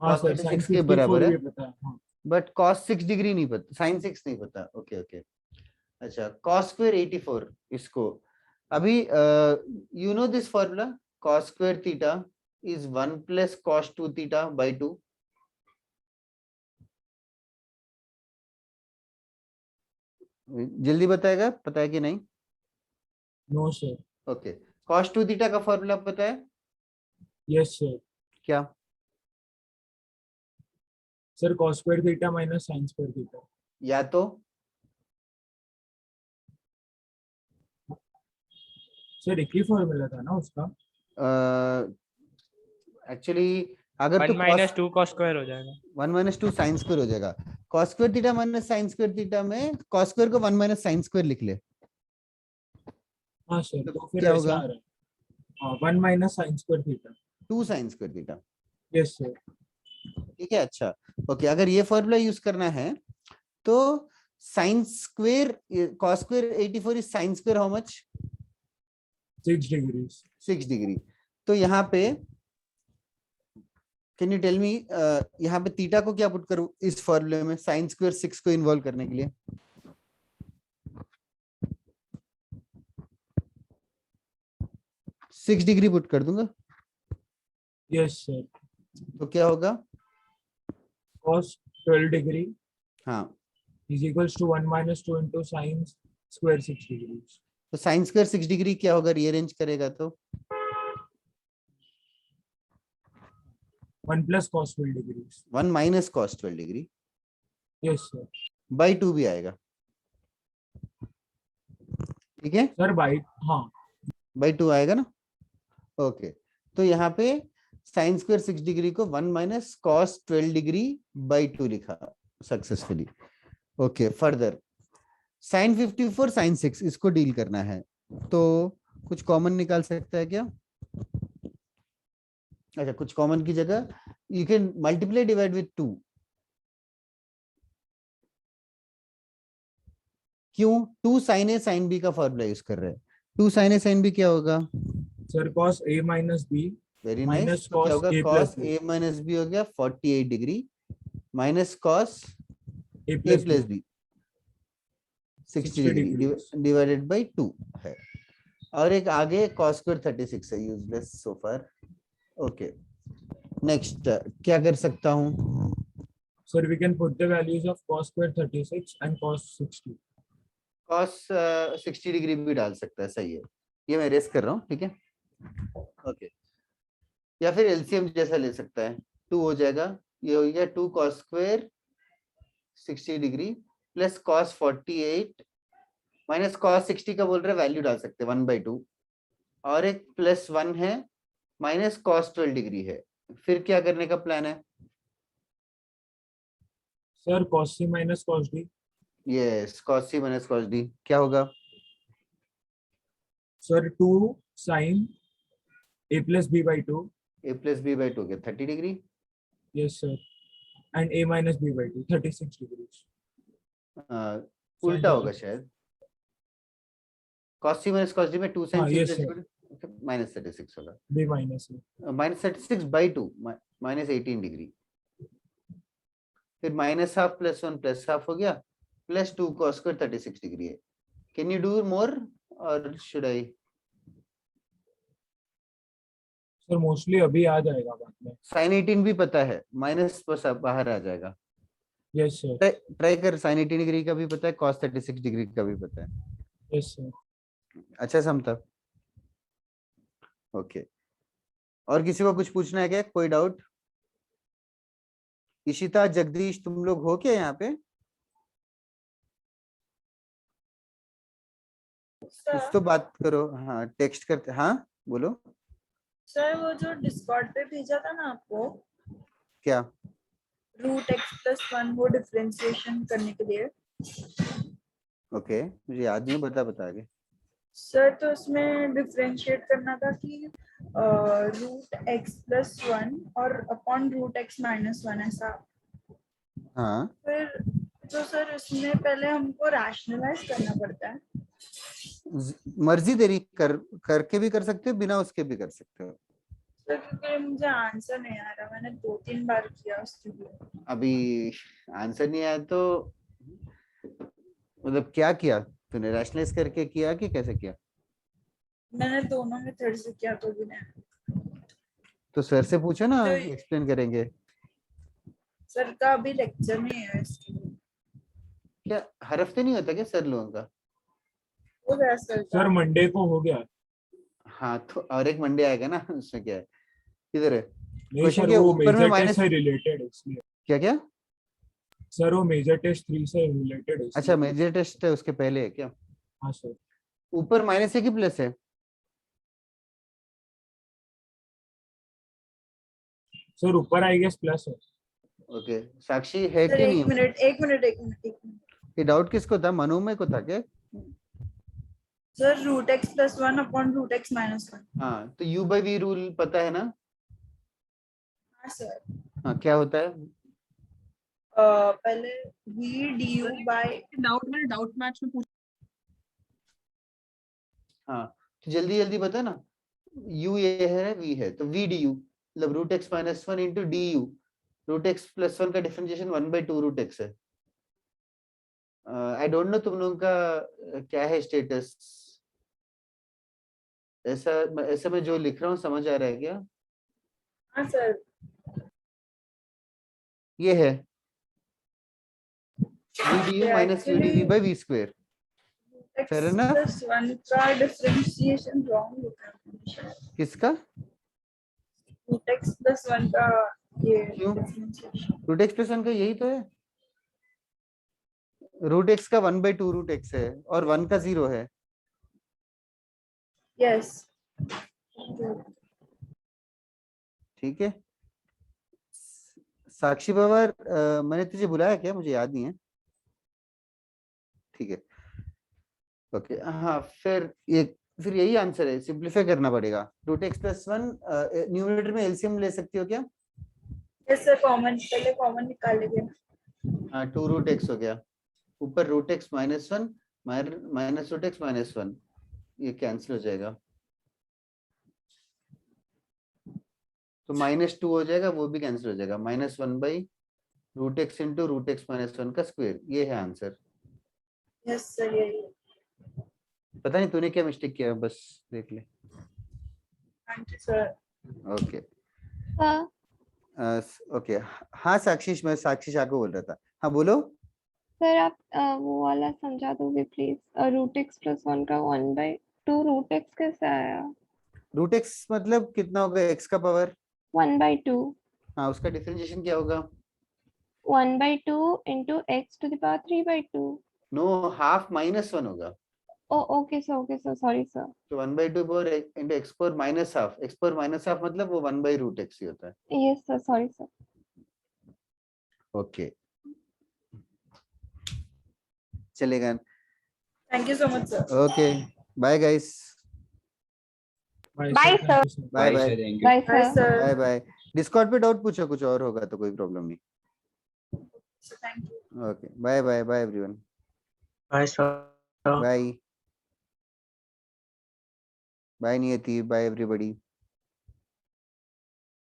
हाँ cos सर, 36 sin के बराबर 54 है. भी पता है. हाँ. बट cos 6 डिग्री नहीं पता. sin 6 नहीं पता. Okay okay. अच्छा cos square 84 इसको अभी you know this formula cos square theta is 1 plus cos 2 theta by 2. जल्दी बताएगा. पता है कि नहीं? No, sir. Okay. cos 2 theta का फॉर्मूला पता है? Yes, sir. क्या? Sir, cos square theta minus sin square theta. या तो Sir, एक ही फॉर्मूला था ना उसका. एक्चुअली अगर 1 तो minus 2 cos square हो जाएगा. 1 minus 2 sin square हो जाएगा. cos square theta minus sin square theta में cos square को 1 minus sin square लिख ले. हाँ सर, तो फिर क्या ऐसा होगा? आ रहा है. हाँ, 1 minus sin square theta. 2 sin square theta. Yes, sir. ठीक है. अच्छा ओके. अगर ये फॉर्मूला यूज करना है तो sin square cos square 84 is sin square how much? 6 degrees. 6 degree. तो यहाँ पे कैन यू टेल मी यहाँ पे थीटा को क्या पुट करूं इस फॉर्मूले में sin square 6 को इन्वॉल्व करने के लिए? सिक्स डिग्री पुट कर दूंगा. Yes, sir. तो क्या होगा? Cos 12 degree हाँ. is equals to 1 minus 2 into sin square 6 degrees. तो sin square 6 डिग्री क्या होगा? रीअरेंज करेगा तो 1 plus cos 12 degrees. 1 minus cos 12 degree Yes, sir. by 2 भी आएगा. ठीक है. Sir, by हाँ. by 2 आएगा ना. ओके. तो यहाँ पे sin square 6 डिग्री को 1 minus cos 12 डिग्री by 2 लिखा successfully. Okay. Further sin 54 sin 6 इसको डील करना है तो कुछ कॉमन निकाल सकता है क्या? अच्छा कुछ कॉमन की जगह you can multiply divide with 2. क्यों? 2 sin a sin b का फॉर्मूला यूज कर रहे हैं. 2 sin a sin b क्या होगा? Sir, cos A minus B very minus nice. तो क्या cos होगा? A cos plus B. a minus b हो गया 48 degree minus cos A a plus B. plus b 60 degree degrees. Divided by 2 है. और एक आगे cos square 36 है. यूजलेस सो फार. ओके. नेक्स्ट क्या कर सकता हूँ? Sir, we can put the values of cos square 36 and cos 60. cos 60 degree भी डाल सकता है. सही है. ये मैं रेस कर रहा हूँ. ठीक है. ओके. या फिर एलसीएम जैसा ले सकता है. 2 हो जाएगा. ये हो गया 2 cos square 60 degree plus cos 48 minus cos 60 का बोल रहे वैल्यू डाल सकते हैं 1/2 और एक प्लस 1 है माइनस cos 12 डिग्री है. फिर क्या करने का प्लान है? Sir, cos C minus cos D. Yes cos c minus cos d क्या होगा? Sir, 2 sin A plus B by 2. a plus b by 2 के 30 degree. Yes, sir. And A minus B by 2, 36 degrees. उल्टा होगा शायद. cos c minus cos d में 2 sin हाँ, c yes, plus minus 36 होगा. B minus A. Minus 36 by 2 minus 18 degree. फिर minus half plus 1 plus half हो गया, plus 2 cos square 36 degree है. कैन यू डू मोर और शुड आई? सर मोस्टली अभी आ जाएगा बाद में. साइन 18 भी पता है, माइनस बस अब बाहर आ जाएगा. Yes sir. ट्राई कर, साइन 18 डिग्री का भी पता है, cos 36 डिग्री का भी पता है. Yes sir. अच्छा समझा. ओके, और किसी को कुछ पूछना है क्या? कोई डाउट? इशिता, जगदीश, तुम लोग हो क्या यहाँ पे? कुछ तो बात करो. हाँ टेक्स्ट करते. हाँ बोलो. सर वो जो डिस्कॉर्ड पे भेजा था ना आपको, क्या? √x+1 वो डिफरेंशिएशन करने के लिए. ओके, मुझे याद नहीं, बता बता आगे. सर तो उसमें डिफरेंशिएट करना था कि √x+1 और अपॉन √x-1 ऐसा. हाँ फिर तो सर उसमें पहले हमको रैशनलाइज करना पड़ता है. मर्जी तेरी, करके भी कर सकते हो, बिना उसके भी कर सकते हो. सर क्योंकि मुझे आंसर नहीं आ रहा, मैंने 2-3 बार किया उसके लिए. अभी आंसर नहीं आया तो मतलब क्या किया तूने? रैशनलाइज करके किया कि कैसे किया? मैंने दोनों मेथड से किया तो भी नहीं. तो सर से पूछो ना, तो एक्सप्लेन करेंगे. सर का अभी लेक्चर नहीं है इसके लिए. क्या हर हफ्ते नहीं होता क्या सर लोगों का? हो गया सर का. सर मंडे को हो गया. हाँ तो और एक मंडे आएगा ना, उसमें क्या है? किधर है नहीं क्वेश्चन सर के वो ऊपर में मेजर माइनस? टेस्ट से रिलेटेड है इसलिए. क्या क्या? सर वो मेजर टेस्ट 3 से रिलेटेड है अच्छा इसलिए. मेजर टेस्ट है उसके पहले है क्या? हाँ सर. ऊपर माइनस है कि प्लस है? सर ऊपर आई गेस प्लस है. ओके, साक्षी है सर कि नहीं? एक मिनट. ये डाउट किसको था? मनु को था क्या? Sir √x+1 upon √x-1. हाँ तो u by v रूल पता है ना? हाँ सर. हाँ क्या होता है? पहले v du by. डाउट मैंने डाउट मैच में पूछा. हाँ तो जल्दी जल्दी बता ना. u ये है, v है, तो v du मतलब √x-1 इंटू du. √x+1 का डिफरेंशिएशन 1/2 √x है. आई डोंट नो तुम लोगों का क्या है स्टेटस. ऐसा मैं जो लिख रहा हूँ समझ आ रहा है क्या? हाँ सर. ये है v du minus u dv by v square. Fair enough? x+1 का डिफरेंशिएशन रॉन्ग होता है. किसका? √x+1 का ये क्यों? डिफरेंशिएशन. √x+1 का यही तो है. √x का 1/2 √x है और 1 का 0 है. यस. ठीक है साक्षी पवार, मैंने तुझे बुलाया क्या? मुझे याद नहीं है. ठीक है ओके. हाँ फिर यही आंसर है. सिंप्लीफाई करना पड़ेगा. √x+1 न्यूमरेटर में एलसीएम ले सकती हो क्या? Yes sir. पहले कॉमन निकालेंगे. हाँ 2 √x हो गया. ऊपर √x-1 माइनस √x-1 ये कैंसिल हो जाएगा तो -2 हो जाएगा, वो भी कैंसिल हो जाएगा. -1/√x इंटू √x-1 का स्क्वायर. ये है आंसर. यस सर यही. पता नहीं तूने क्या मिस्टेक किया, बस देख ले. Thank you sir. ओके हाँ ओके. हाँ साक्षी, मैं साक्षी शाह को बोल रहा था. हाँ बोलो. सर आप वो वाला समझा दोगे प्लीज. √x+1 का 1/2 √x कैसे आया? √x मतलब कितना होगा? x का पावर 1/2. हाँ उसका डिफरेंशिएशन क्या होगा? 1/2 into x to the power 3/2. नो, हाफ -1 होगा. Oh, okay sir, sorry sir. तो 1/2 power into x power -half. x power -half मतलब वो 1/√x ही होता है. Yes sir, sorry sir. Okay चलेगा. Thank you so much sir. Okay bye guys. Bye sir. Bye bye Bye bye sir. Sir. Bye bye. Discord पे doubt पूछो, कुछ और होगा तो कोई प्रॉब्लम नहीं. Thank you. Okay bye bye bye everyone. Bye sir. Bye bye Niyati. Bye everybody.